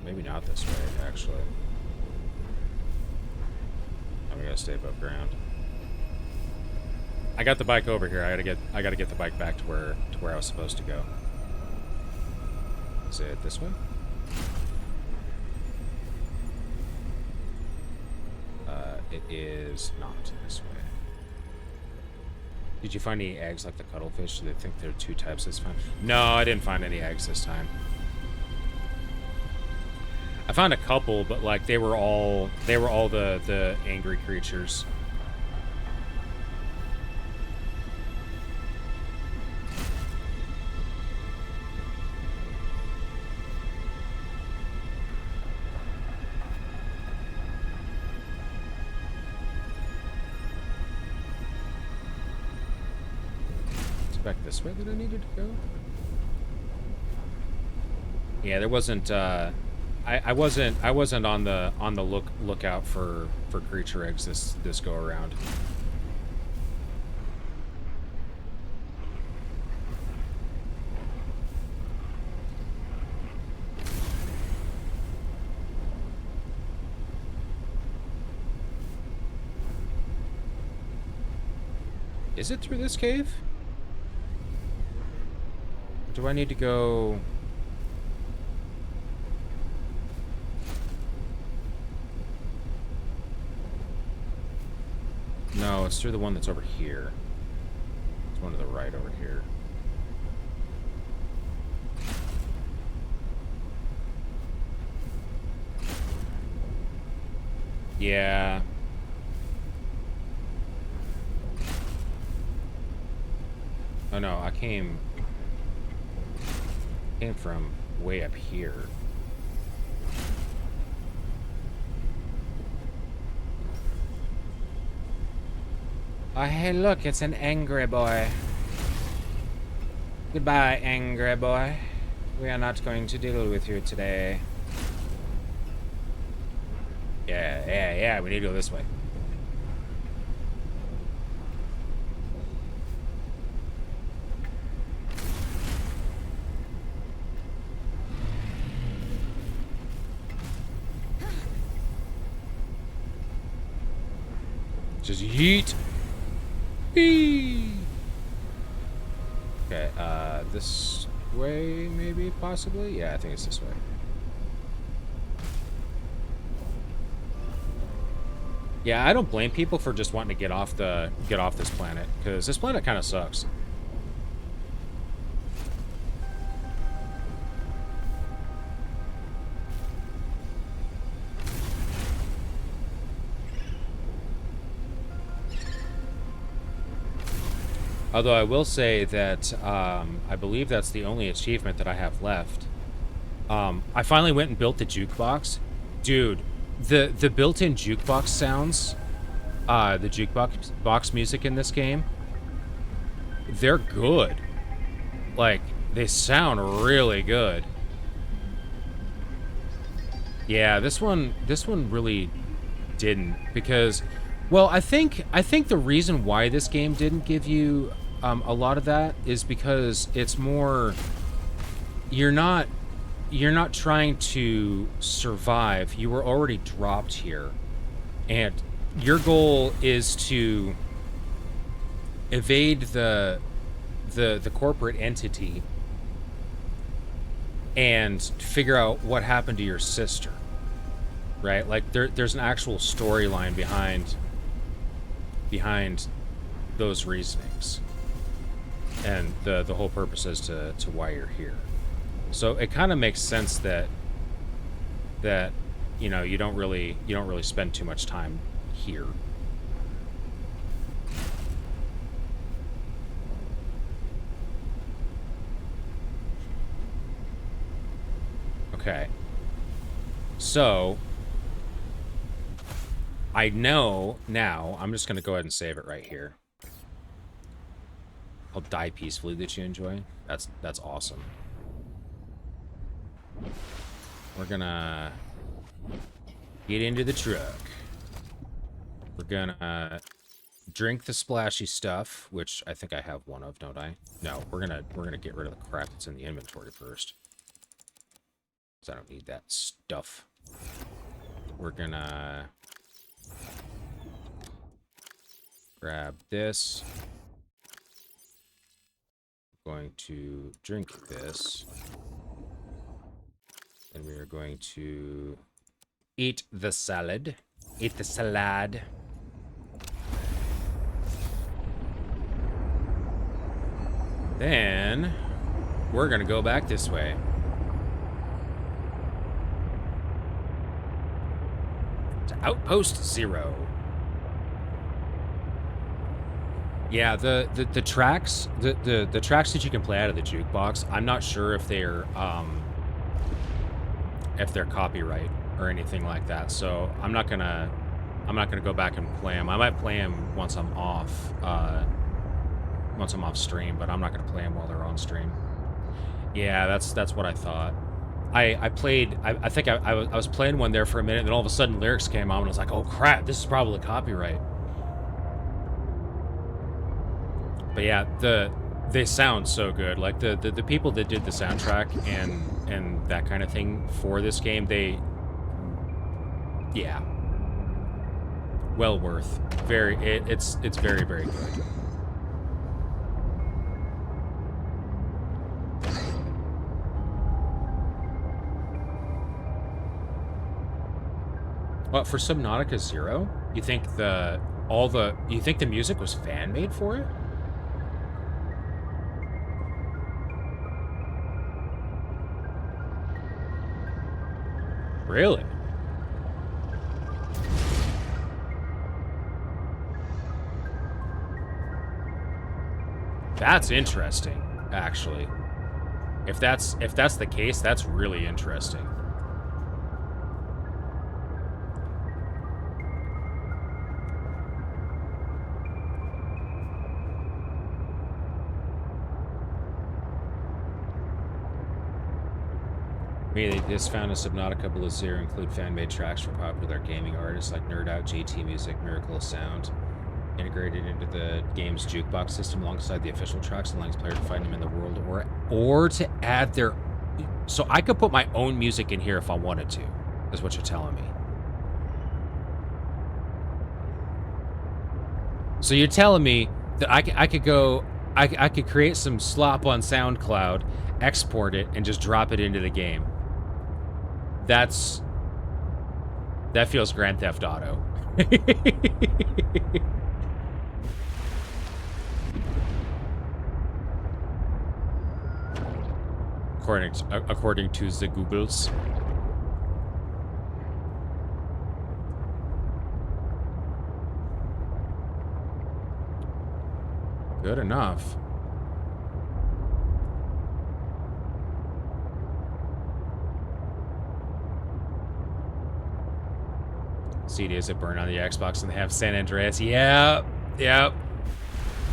Maybe not this way, actually. I'm gonna stay above ground. I got the bike over here. I gotta get the bike back to where I was supposed to go. Is it this way? It is not this way. Did you find any eggs like the cuttlefish? Do they think there are two types this time? No, I didn't find any eggs this time. I found a couple, but like they were all the angry creatures. Is it back this way that I needed to go? Yeah, there wasn't I wasn't on the lookout for creature eggs this go around. Is it through this cave? Or do I need to go? No, it's through the one that's over here. It's one to the right over here. Yeah. Oh no, I came from way up here. Oh, hey, look, it's an angry boy. Goodbye, angry boy. We are not going to deal with you today. Yeah, we need to go this way. Just yeet. Whee! Okay, this way, maybe, possibly? Yeah, I think it's this way. Yeah, I don't blame people for just wanting to get off this planet, because this planet kind of sucks. Although I will say that I believe that's the only achievement that I have left. I finally went and built the jukebox. Dude, the built-in jukebox sounds, the jukebox music in this game, they're good. Like, they sound really good. Yeah, this one really didn't, because, well, I think the reason why this game didn't give you a lot of that is because it's more, you're not trying to survive. You were already dropped here, and your goal is to evade the corporate entity and figure out what happened to your sister, right? Like there's an actual storyline behind those reasonings. And the whole purpose is to why you're here. So it kind of makes sense that you know, you don't really spend too much time here. Okay. So I know now, I'm just going to go ahead and save it right here. I'll die peacefully that you enjoy. That's awesome. We're gonna get into the truck. We're gonna drink the splashy stuff, which I think I have one of, don't I? No, we're gonna get rid of the crap that's in the inventory first. Because I don't need that stuff. We're gonna grab this. Going to drink this. And we are going to eat the salad. Eat the salad. Then we're gonna go back this way. To Outpost Zero. Yeah, the tracks, the tracks that you can play out of the jukebox, I'm not sure if they're copyright or anything like that. So I'm not gonna go back and play them. I might play them once I'm off stream, but I'm not gonna play them while they're on stream. Yeah, that's what I thought. I think I was playing one there for a minute, and then all of a sudden lyrics came on, and I was like, oh crap, this is probably copyright. But yeah, they sound so good. Like the people that did the soundtrack and that kind of thing for this game, yeah, well worth. It's very, very good. But for Subnautica Zero, you think the music was fan made for it? Really? That's interesting, actually. If that's the case, that's really interesting. They just found a Subnautica Below Zero include fan-made tracks for popular gaming artists like Nerd Out, GT Music, Miracle of Sound, integrated into the game's jukebox system alongside the official tracks, allowing players to find them in the world, or to add their. So I could put my own music in here if I wanted to. Is what you're telling me. So you're telling me that I could create some slop on SoundCloud, export it, and just drop it into the game. That feels Grand Theft Auto. according to the Googles. Good enough. CDs that burn on the Xbox and they have San Andreas. Yeah, yeah.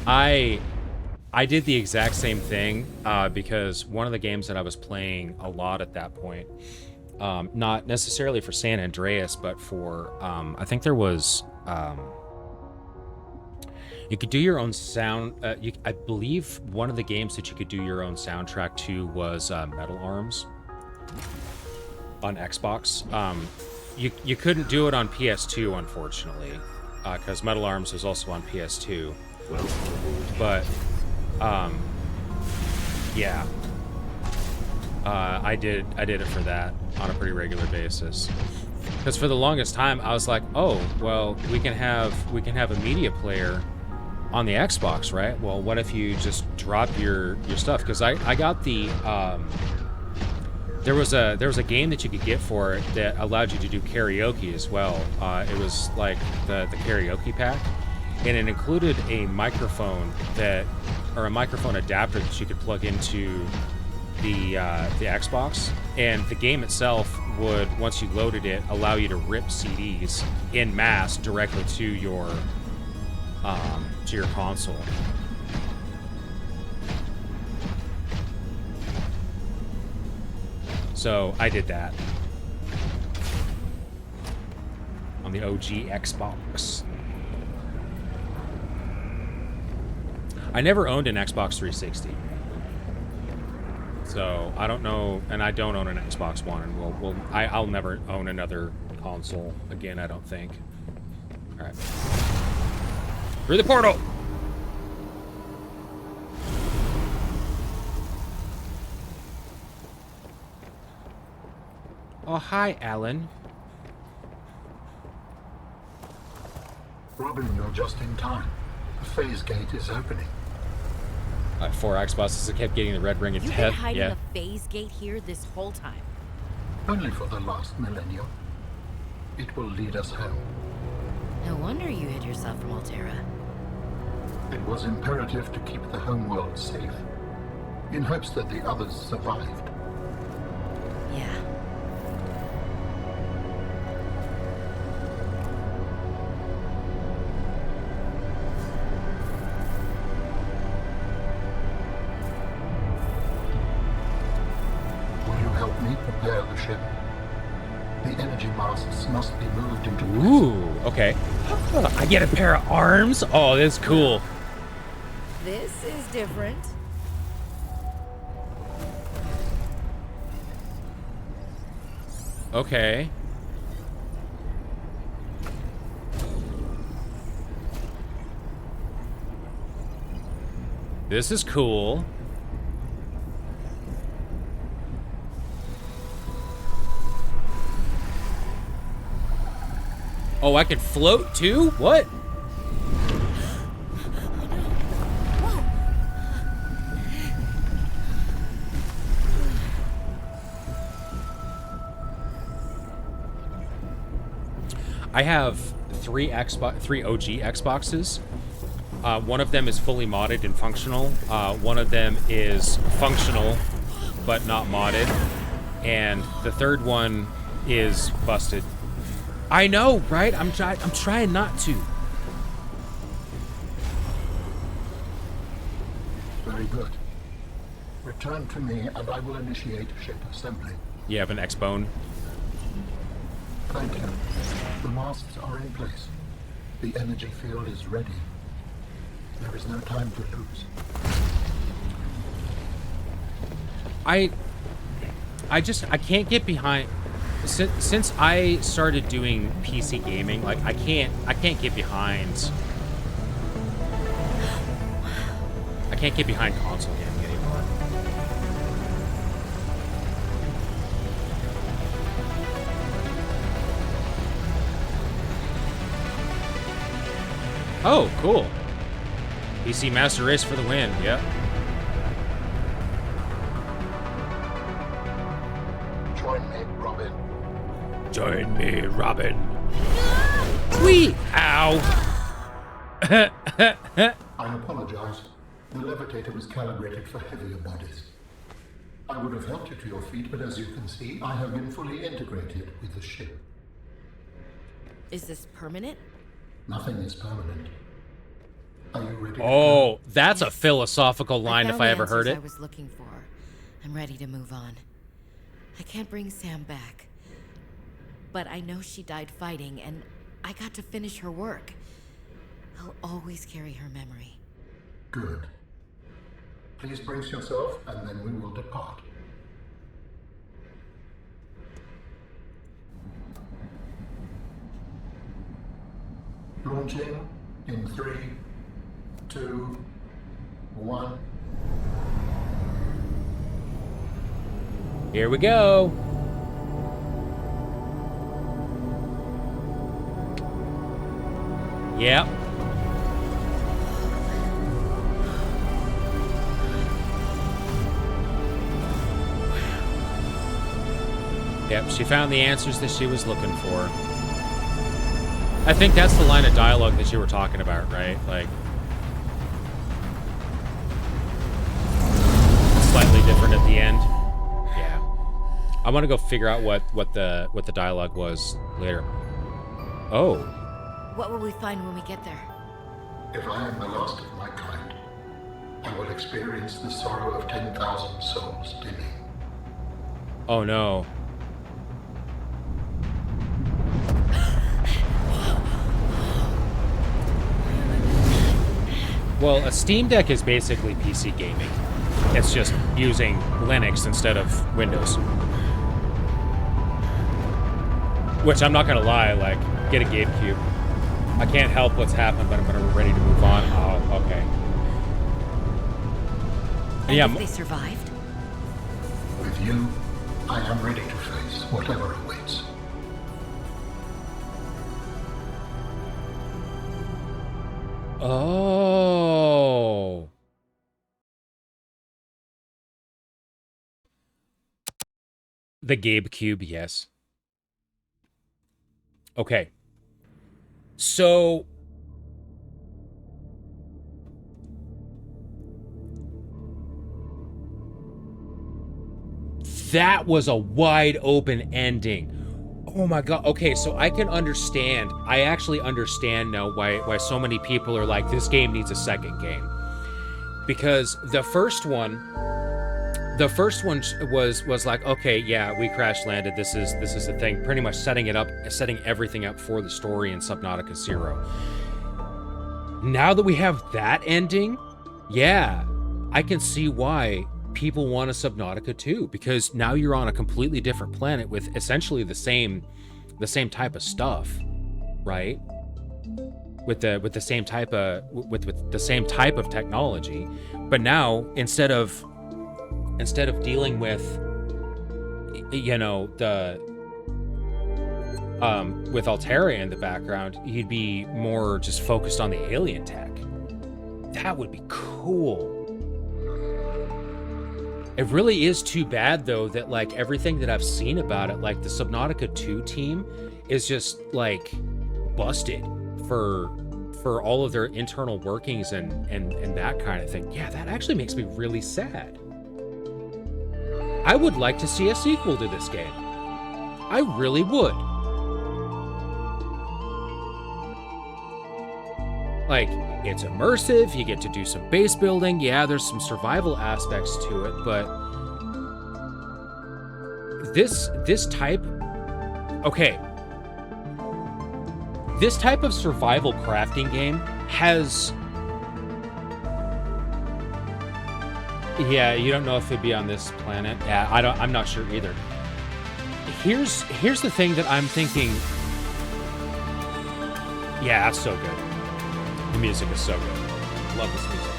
I did the exact same thing because one of the games that I was playing a lot at that point, not necessarily for San Andreas, but for I think there was you could do your own sound. I believe one of the games that you could do your own soundtrack to was Metal Arms on Xbox. You couldn't do it on PS2, unfortunately, because Metal Arms was also on PS2. But yeah, I did it for that on a pretty regular basis. Because for the longest time, I was like, oh, well, we can have a media player on the Xbox, right? Well, what if you just drop your stuff? Because I got the there was a game that you could get for it that allowed you to do karaoke as well. It was like the karaoke pack, and it included a microphone or a microphone adapter that you could plug into the Xbox, and the game itself would, once you loaded it, allow you to rip CDs in mass directly to your console. So I did that on the OG Xbox. I never owned an Xbox 360. So I don't know, and I don't own an Xbox One, and I'll never own another console again, I don't think. All right. Through the portal! Oh, hi, Alan. Robin, you're just in time. The phase gate is opening. 4 Xboxes that kept getting the red ring and You've death. been hiding Yeah. a phase gate here this whole time. Only for the last millennium. It will lead us home. No wonder you hid yourself from Altera. It was imperative to keep the homeworld safe, in hopes that the others survived. Yeah. Will you help me prepare the ship? The energy masts must be moved into place. Ooh, okay. I get a pair of arms? Oh, this is cool. This is different. Okay. This is cool. Oh, I can float too? What? I have three OG Xboxes. One of them is fully modded and functional. One of them is functional, but not modded. And the third one is busted. I know, right? I'm trying not to. Very good. Return to me and I will initiate ship assembly. You have an X-Bone. Thank you. The masts are in place. The energy field is ready. There is no time to lose. I can't get behind. Since I started doing PC gaming, like I can't get behind. I can't get behind console gaming anymore. Oh, cool. PC Master Race for the win. Yep. Join me, Robin. Join me, Robin. Whee! Ow! I apologize. The levitator was calibrated for heavier bodies. I would have helped you to your feet, but as you can see, I have been fully integrated with the ship. Is this permanent? Nothing is permanent. Are you ready to go? Oh, that's a philosophical line if found I the ever heard answers it. I was looking for. I'm ready to move on. I can't bring Sam back, but I know she died fighting, and I got to finish her work. I'll always carry her memory. Good. Please brace yourself, and then we will depart. Launching in 3, 2, 1. Here we go. Yep. Yep, she found the answers that she was looking for. I think that's the line of dialogue that you were talking about, right? Like, slightly different at the end. Yeah. I want to go figure out what the dialogue was later. Oh. What will we find when we get there? If I am the last of my kind, I will experience the sorrow of 10,000 souls dimming. Oh no. Well, a Steam Deck is basically PC gaming. It's just using Linux instead of Windows. Which, I'm not gonna lie, like, get a GameCube. I can't help what's happened, but I'm ready to move on. Oh, okay. And Yeah. if they survived? With you, I am ready to face whatever awaits. Oh. The GameCube, yes. Okay. So that was a wide open ending. Oh my god. Okay, so I can understand. I actually understand now why so many people are like, this game needs a second game. Because the first one was like, okay, yeah, we crash landed. This is the thing, pretty much setting everything up for the story in Subnautica Zero. Now that we have that ending, yeah, I can see why people want a Subnautica 2, because now you're on a completely different planet with essentially the same type of stuff, right? With the same type of technology, but now instead of dealing with, you know, with Altaria in the background, you'd be more just focused on the alien tech. That would be cool. It really is too bad, though, that, like, everything that I've seen about it, like, the Subnautica 2 team is just, like, busted for all of their internal workings and that kind of thing. Yeah, that actually makes me really sad. I would like to see a sequel to this game. I really would. Like, it's immersive, you get to do some base building, yeah, there's some survival aspects to it, but this type of survival crafting game has, yeah, you don't know if it'd be on this planet. Yeah, I'm not sure either. Here's the thing that I'm thinking. Yeah, that's so good. The music is so good. Love this music.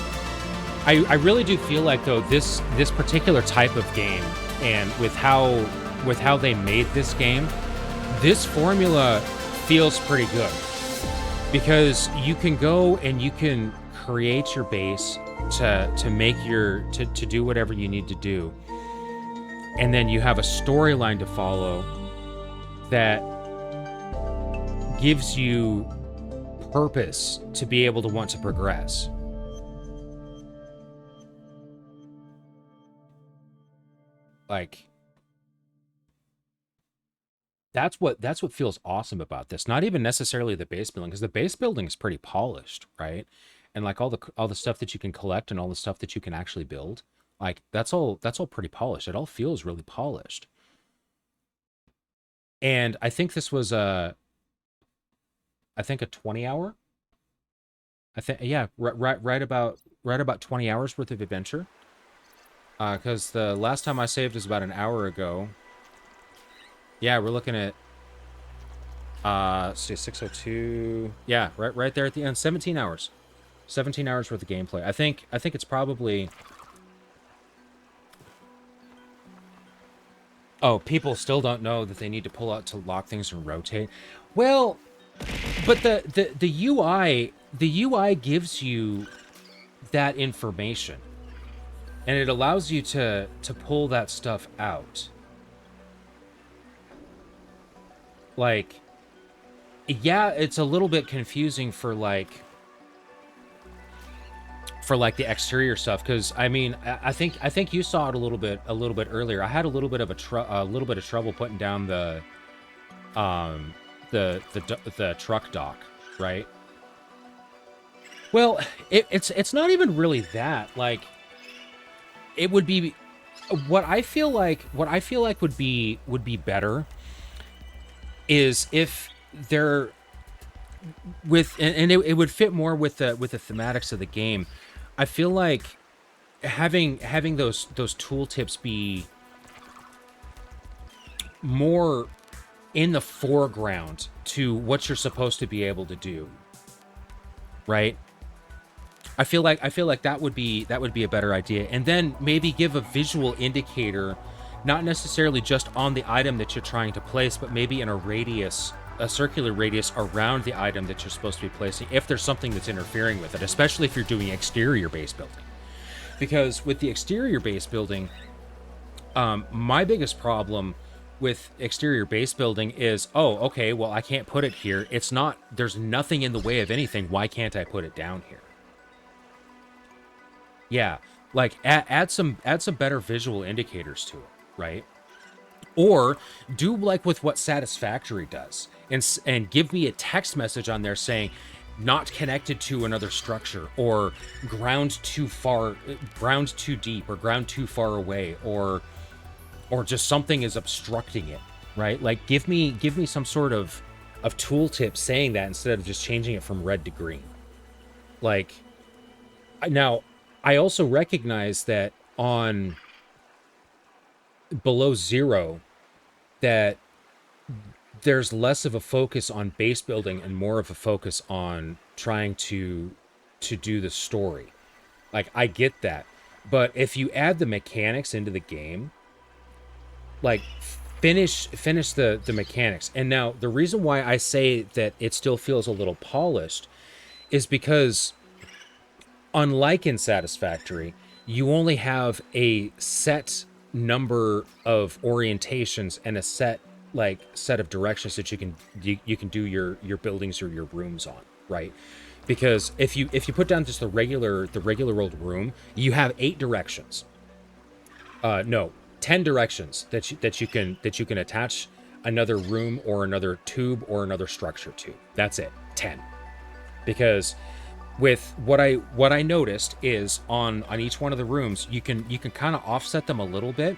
I really do feel like, though, this particular type of game, and with how they made this game, this formula feels pretty good, because you can go and you can create your base to make to do whatever you need to do, and then you have a storyline to follow that gives you purpose to be able to want to progress. Like, that's what feels awesome about this. Not even necessarily the base building, because the base building is pretty polished, right? And like all the stuff that you can collect and all the stuff that you can actually build, like that's all pretty polished. It all feels really polished. And I think this was a 20 hour. I think, yeah, right about 20 hours worth of adventure. Because the last time I saved was about an hour ago. Yeah, we're looking at see 602. Yeah, right there at the end. 17 hours. 17 hours worth of gameplay. I think it's probably. Oh, people still don't know that they need to pull out to lock things and rotate. Well, but the UI gives you that information, and it allows you to pull that stuff out. like, yeah, it's a little bit confusing for like the exterior stuff, because I mean, I think you saw it a little bit earlier. I had a little bit of trouble putting down the the truck dock, right? Well, it's not even really that. Like, it would be what I feel like would be better is if there and it would fit more with the thematics of the game. I feel like having those tooltips be more in the foreground to what you're supposed to be able to do, right? I feel like that would be a better idea, and then maybe give a visual indicator, not necessarily just on the item that you're trying to place, but maybe in a circular radius around the item that you're supposed to be placing, if there's something that's interfering with it, especially if you're doing exterior base building. Because with the exterior base building, my biggest problem with exterior base building is, oh, okay, well, I can't put it here. There's nothing in the way of anything. Why can't I put it down here? Yeah, like add some better visual indicators to it, right? Or do like with what Satisfactory does, and give me a text message on there saying not connected to another structure, or ground too deep, or ground too far away, or just something is obstructing it, right? Like give me some sort of tooltip saying that, instead of just changing it from red to green. Like, now I also recognize that on Below Zero, that there's less of a focus on base building and more of a focus on trying to do the story. Like, I get that. But if you add the mechanics into the game, like, finish the mechanics. And now, the reason why I say that it still feels a little polished is because, unlike in Satisfactory, you only have a set number of orientations and a set of directions that you can do your buildings or your rooms on, right? Because if you put down just the regular old room, you have 8 directions. No, 10 directions that you can attach another room or another tube or another structure to. That's it, 10. Because with what I noticed is on each one of the rooms, you can kind of offset them a little bit,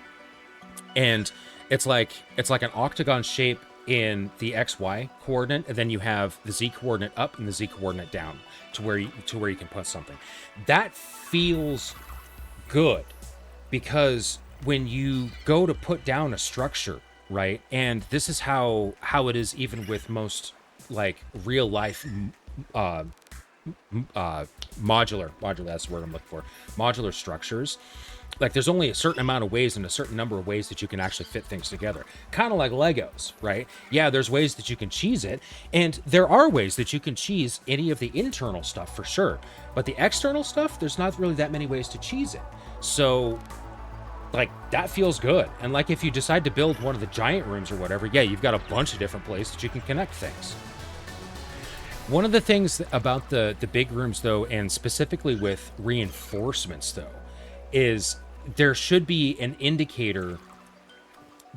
and it's like an octagon shape in the XY coordinate, and then you have the Z coordinate up and the Z coordinate down to where you can put something. That feels good, because when you go to put down a structure, right? And this is how it is even with most like real life modular, that's the word I'm looking for, modular structures. Like, there's only a certain amount of ways and a certain number of ways that you can actually fit things together, kind of like Legos, right? Yeah, there's ways that you can cheese it, and there are ways that you can cheese any of the internal stuff for sure, but the external stuff, there's not really that many ways to cheese it. So like, that feels good. And like, if you decide to build one of the giant rooms or whatever, yeah, you've got a bunch of different places that you can connect things. One of the things about the big rooms, though, and specifically with reinforcements, though, is there should be an indicator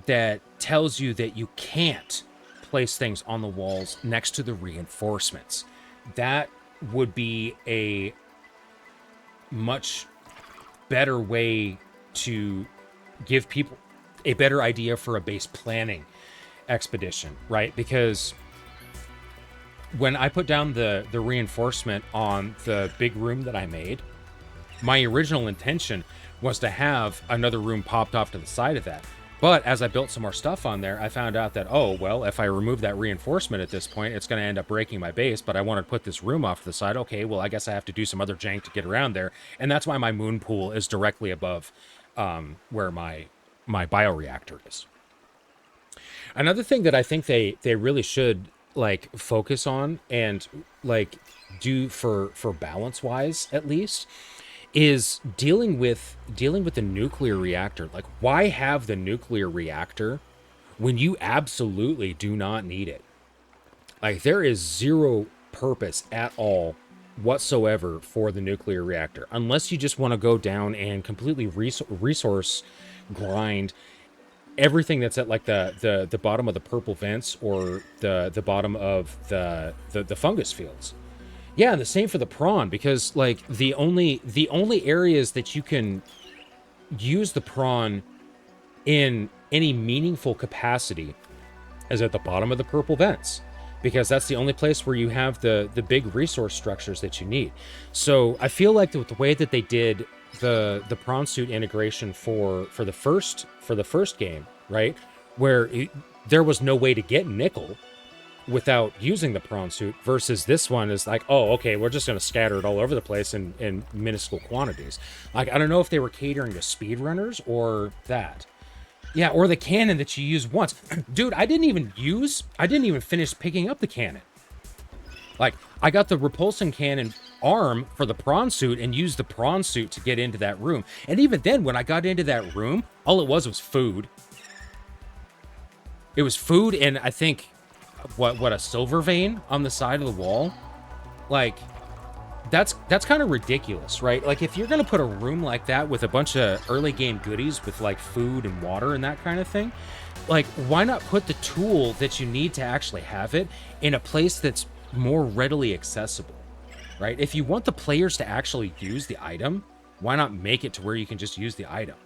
that tells you that you can't place things on the walls next to the reinforcements. That would be a much better way to give people a better idea for a base planning expedition, right? Because when I put down the reinforcement on the big room that I made, my original intention was to have another room popped off to the side of that. But as I built some more stuff on there, I found out that, oh, well, if I remove that reinforcement at this point, it's going to end up breaking my base, but I want to put this room off to the side. Okay, well, I guess I have to do some other jank to get around there. And that's why my moon pool is directly above where my bioreactor is. Another thing that I think they really should like focus on and like do for balance wise at least is dealing with the nuclear reactor. Like, why have the nuclear reactor when you absolutely do not need it. Like, there is zero purpose at all whatsoever for the nuclear reactor, unless you just want to go down and completely resource grind everything that's at like the bottom of the purple vents or the bottom of the fungus fields. Yeah, and the same for the prawn, because like the only areas that you can use the prawn in any meaningful capacity is at the bottom of the purple vents, because that's the only place where you have the big resource structures that you need. So I feel like the way that they did the prawn suit integration for the first game, right, where there was no way to get nickel without using the prawn suit, versus this one is like, oh, okay, we're just going to scatter it all over the place in minuscule quantities. Like, I don't know if they were catering to speedrunners or that. Yeah, or the cannon that you use once. Dude, I didn't even finish picking up the cannon. Like, I got the repulsing cannon arm for the prawn suit and used the prawn suit to get into that room. And even then, when I got into that room, all it was food. It was food and I think, what a silver vein on the side of the wall. Like, that's kind of ridiculous, right? Like, if you're going to put a room like that with a bunch of early game goodies with like food and water and that kind of thing, like, why not put the tool that you need to actually have it in a place that's more readily accessible, right? If you want the players to actually use the item, why not make it to where you can just use the item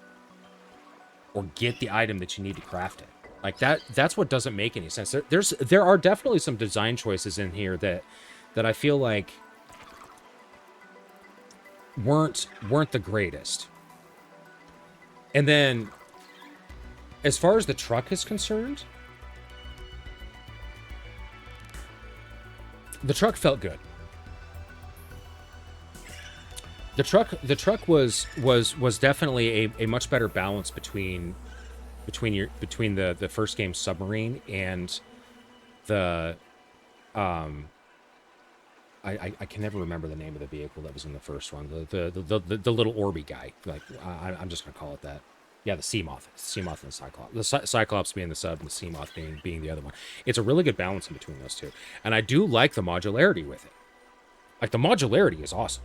or get the item that you need to craft it? Like, that's what doesn't make any sense. There are definitely some design choices in here that I feel like weren't the greatest. And then as far as the truck is concerned, the truck felt good. The truck was definitely a much better balance between the first game's submarine and the I can never remember the name of the vehicle that was in the first one. The little Orby guy. Like, I'm just gonna call it that. Yeah, the Seamoth. Seamoth and the Cyclops. The Cyclops being the sub and the Seamoth being the other one. It's a really good balance in between those two. And I do like the modularity with it. Like, the modularity is awesome.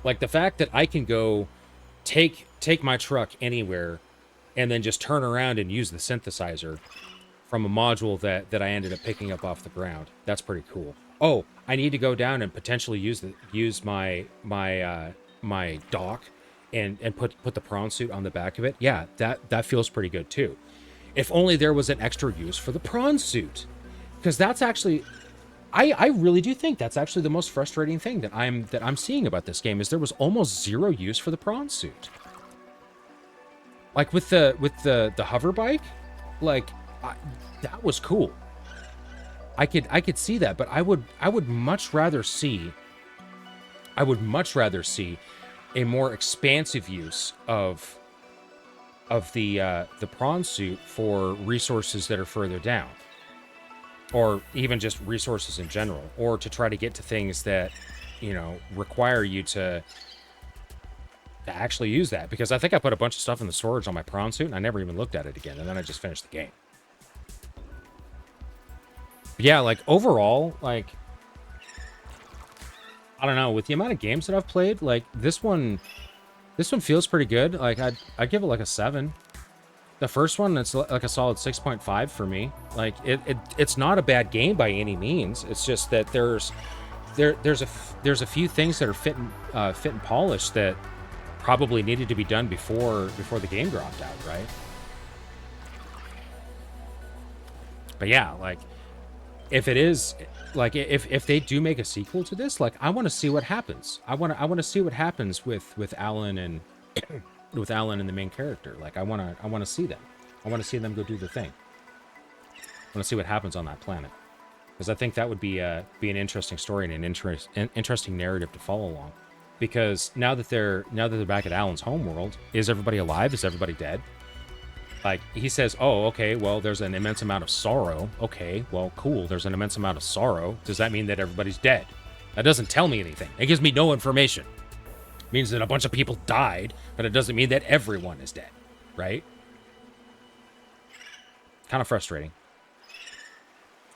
Like, the fact that I can go take my truck anywhere and then just turn around and use the synthesizer from a module that I ended up picking up off the ground. That's pretty cool. Oh, I need to go down and potentially use my dock and put the prawn suit on the back of it. Yeah, that feels pretty good too. If only there was an extra use for the prawn suit, because that's actually, I really do think that's actually the most frustrating thing that I'm seeing about this game, is there was almost zero use for the prawn suit. Like, with the hover bike, like, that was cool. I could see that, but I would much rather see a more expansive use of the prawn suit for resources that are further down, or even just resources in general, or to try to get to things that, you know, require you to actually use that. Because I think I put a bunch of stuff in the storage on my prawn suit and I never even looked at it again, and then I just finished the game. But yeah, like, overall, like, I don't know, with the amount of games that I've played, like, this one feels pretty good. Like, I'd give it like a 7. The first one, it's like a solid 6.5 for me. Like, it's not a bad game by any means. It's just that there's a few things that are fit and polished that probably needed to be done before the game dropped out, right? But yeah, like, if it is, like, if they do make a sequel to this, like, I want to see what happens. I want to see what happens with Alan and with Alan and the main character. Like, I want to see them. I want to see them go do the thing. I want to see what happens on that planet, because I think that would be an interesting story and an interesting narrative to follow along. Because now that they're back at Alan's homeworld, is everybody alive? Is everybody dead? Like, he says, oh, okay, well, there's an immense amount of sorrow. Okay, well, cool, there's an immense amount of sorrow. Does that mean that everybody's dead? That doesn't tell me anything. It gives me no information. It means that a bunch of people died, but it doesn't mean that everyone is dead, right? Kind of frustrating.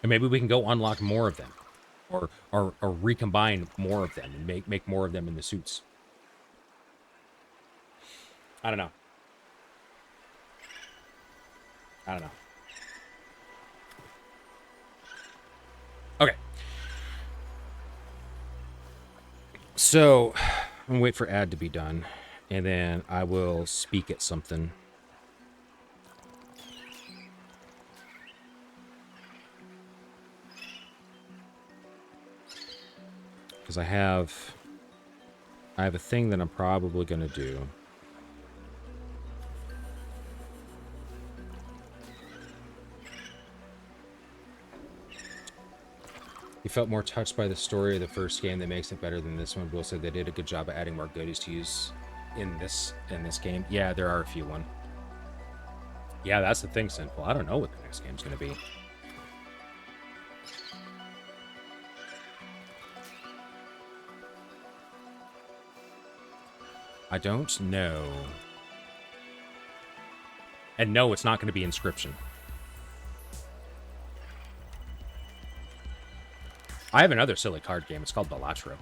And maybe we can go unlock more of them. Or recombine more of them and make more of them in the suits. I don't know. I don't know. Okay. So, I'm going to wait for ad to be done. And then I will speak at something. Because I have a thing that I'm probably going to do. You felt more touched by the story of the first game that makes it better than this one. Will said they did a good job of adding more goodies to use in this game. Yeah, there are a few one. Yeah, that's the thing, Sinful. I don't know what the next game's going to be. I don't know. And no, it's not going to be Inscription. I have another silly card game. It's called Balatro.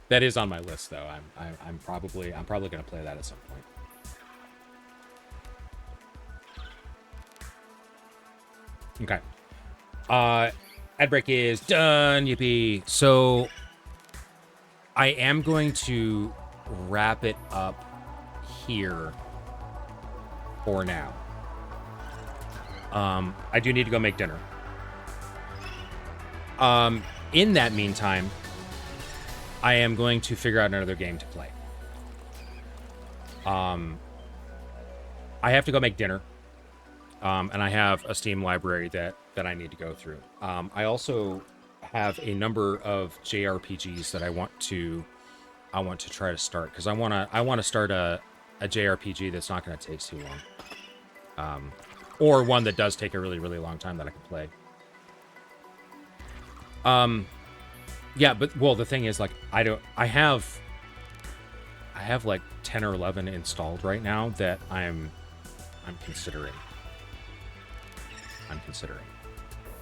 That is on my list, though. I'm probably going to play that at some point. Okay. Ad break is done. Yippee. So I am going to wrap it up here for now. I do need to go make dinner. In that meantime, I am going to figure out another game to play. I have to go make dinner. And I have a Steam library that I need to go through. I also have a number of JRPGs that I want to try to start, because I want to start a JRPG that's not going to take too long. Or one that does take a really, really long time that I can play. Yeah, but, well, the thing is, like, I have like 10 or 11 installed right now that I'm considering.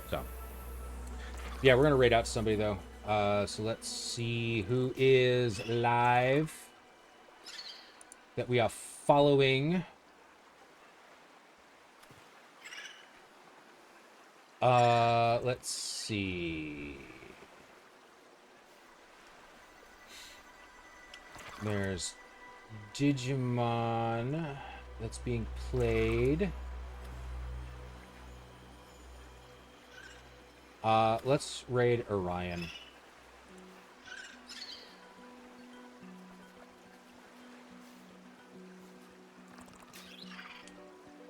So, yeah, we're going to raid out somebody, though. So let's see who is live that we are following. Let's see. There's Digimon that's being played. Let's raid Orion.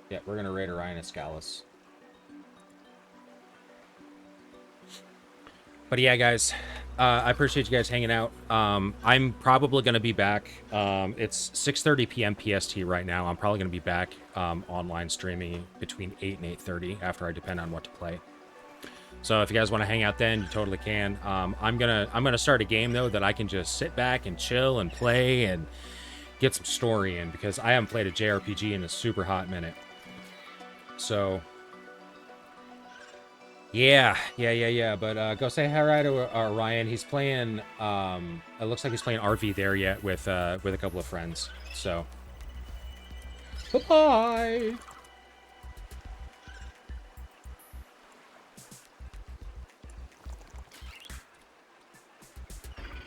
Yeah, we're gonna raid Orion Escalis. But yeah, guys, I appreciate you guys hanging out. I'm probably going to be back. It's 6:30 p.m. PST right now. I'm probably going to be back online streaming between 8 and 8:30 after I depend on what to play. So if you guys want to hang out then, you totally can. I'm gonna start a game, though, that I can just sit back and chill and play and get some story in, because I haven't played a JRPG in a super hot minute. So... Yeah. But go say hi to Ryan. He's playing. It looks like he's playing RV there yet with a couple of friends. So, bye.